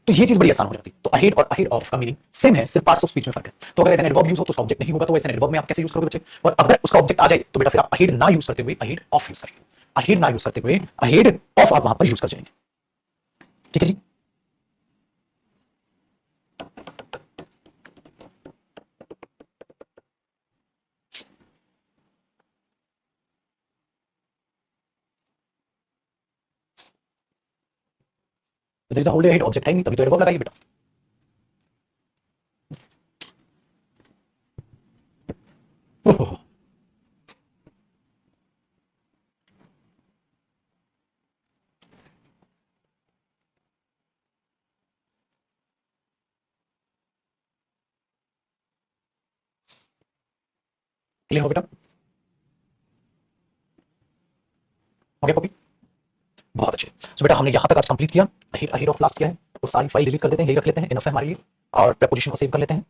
तो ये चीज बड़ी आसान हो जाती है। तो अहेड और अहेड ऑफ का मीनिंग सेम है, सिर्फ पार्ट्स ऑफ स्पीच में फर्क है। तो अगर एज एन एडवर्ब यूज हो तो उसका ऑब्जेक्ट नहीं होगा, तो एज एन एडवर्ब में आप कैसे यूज करोगे बच्चे, और अगर उसका ऑब्जेक्ट आ जाए तो बेटा फिर आप अहेड ना यूज करते हुए अहेड ऑफ यूज करेंगे, अहेड ना यूज करते हुए अहेड ऑफ आप वहां पर यूज कर जाएंगे। ठीक है जी। तो there is a whole day ahead, object है नहीं, तभी तो एडवर्ब लगाइए बेटा। क्लियर हो बेटा, हो गया कॉपी, बहुत अच्छे। सो बेटा हमने यहां तक आज कंप्लीट किया, अहेड अहेड ऑफ लास्ट किया है, तो सारी फाइल डिलीट कर देते हैं, यही रख लेते हैं, इनफ है हमारे लिए, और प्रीपोजिशन को सेव कर लेते हैं।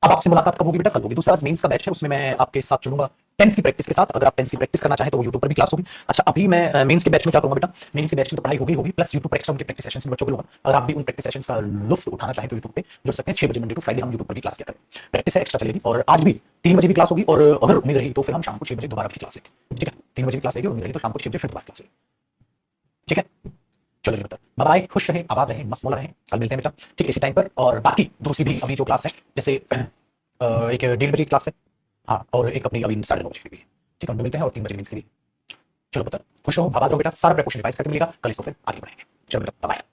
अब आपसे मुलाकात कब होगी बेटा, कल होगी। दूसरा मेंस का बैच है, उसमें मैं आपके साथ जुड़ूंगा टेंस की प्रैक्टिस के साथ। अगर आप टेंस की प्रैक्टिस करना चाहें तो वो यूट्यूब पर भी क्लास होगी। अच्छा अभी मैं मेंस के बैच में क्या करूंगा बेटा, मेंस के बैच में तो पढ़ाई होगी प्लस यूट्यूब पर एक्स्ट्रा उनके प्रैक्टिस सेशंस बच्चों को लूंगा। अगर आप भी उन प्रैक्टिस सेशंस का लुत्फ उठाना चाहें तो यूट्यूब पे जुड़ सकते हैं। 6 बजे मंडे टू फ्राइडे हम यूट्यूब पर भी क्लास किया करें, प्रैक्टिस है, एक्स्ट्रा चलेगी। और आज भी 3 बजे भी क्लास होगी, और अगर उम्मीद रही तो फिर हम शाम को 6 बजे दोबारा भी क्लास लेंगे। ठीक है, 3 बजे भी क्लास लेंगे, उम्मीद रही तो शाम को 6 बजे फिर दोबारा क्लास लेंगे। ठीक है, चलो जी बेटा, बाय बाय, खुश रहे, आबाद रहे, मस्त मौला रहे, कल मिलते हैं बेटा ठीक है इसी टाइम पर। और बाकी दूसरी भी अभी जो क्लास है, जैसे एक 1:30 बजे क्लास है, हाँ, और एक अपनी अभी 9:30 बजे की भी है। ठीक है, उनमें मिलते हैं, और 3 बजे मीन्स के लिए। चलो बेटा खुश रहो, आबाद रहो बेटा, सारा प्रिपरेशन रिवाइज करके मिलेगा, कल इसको फिर आगे बढ़ाएंगे। चलो बेटा बाय।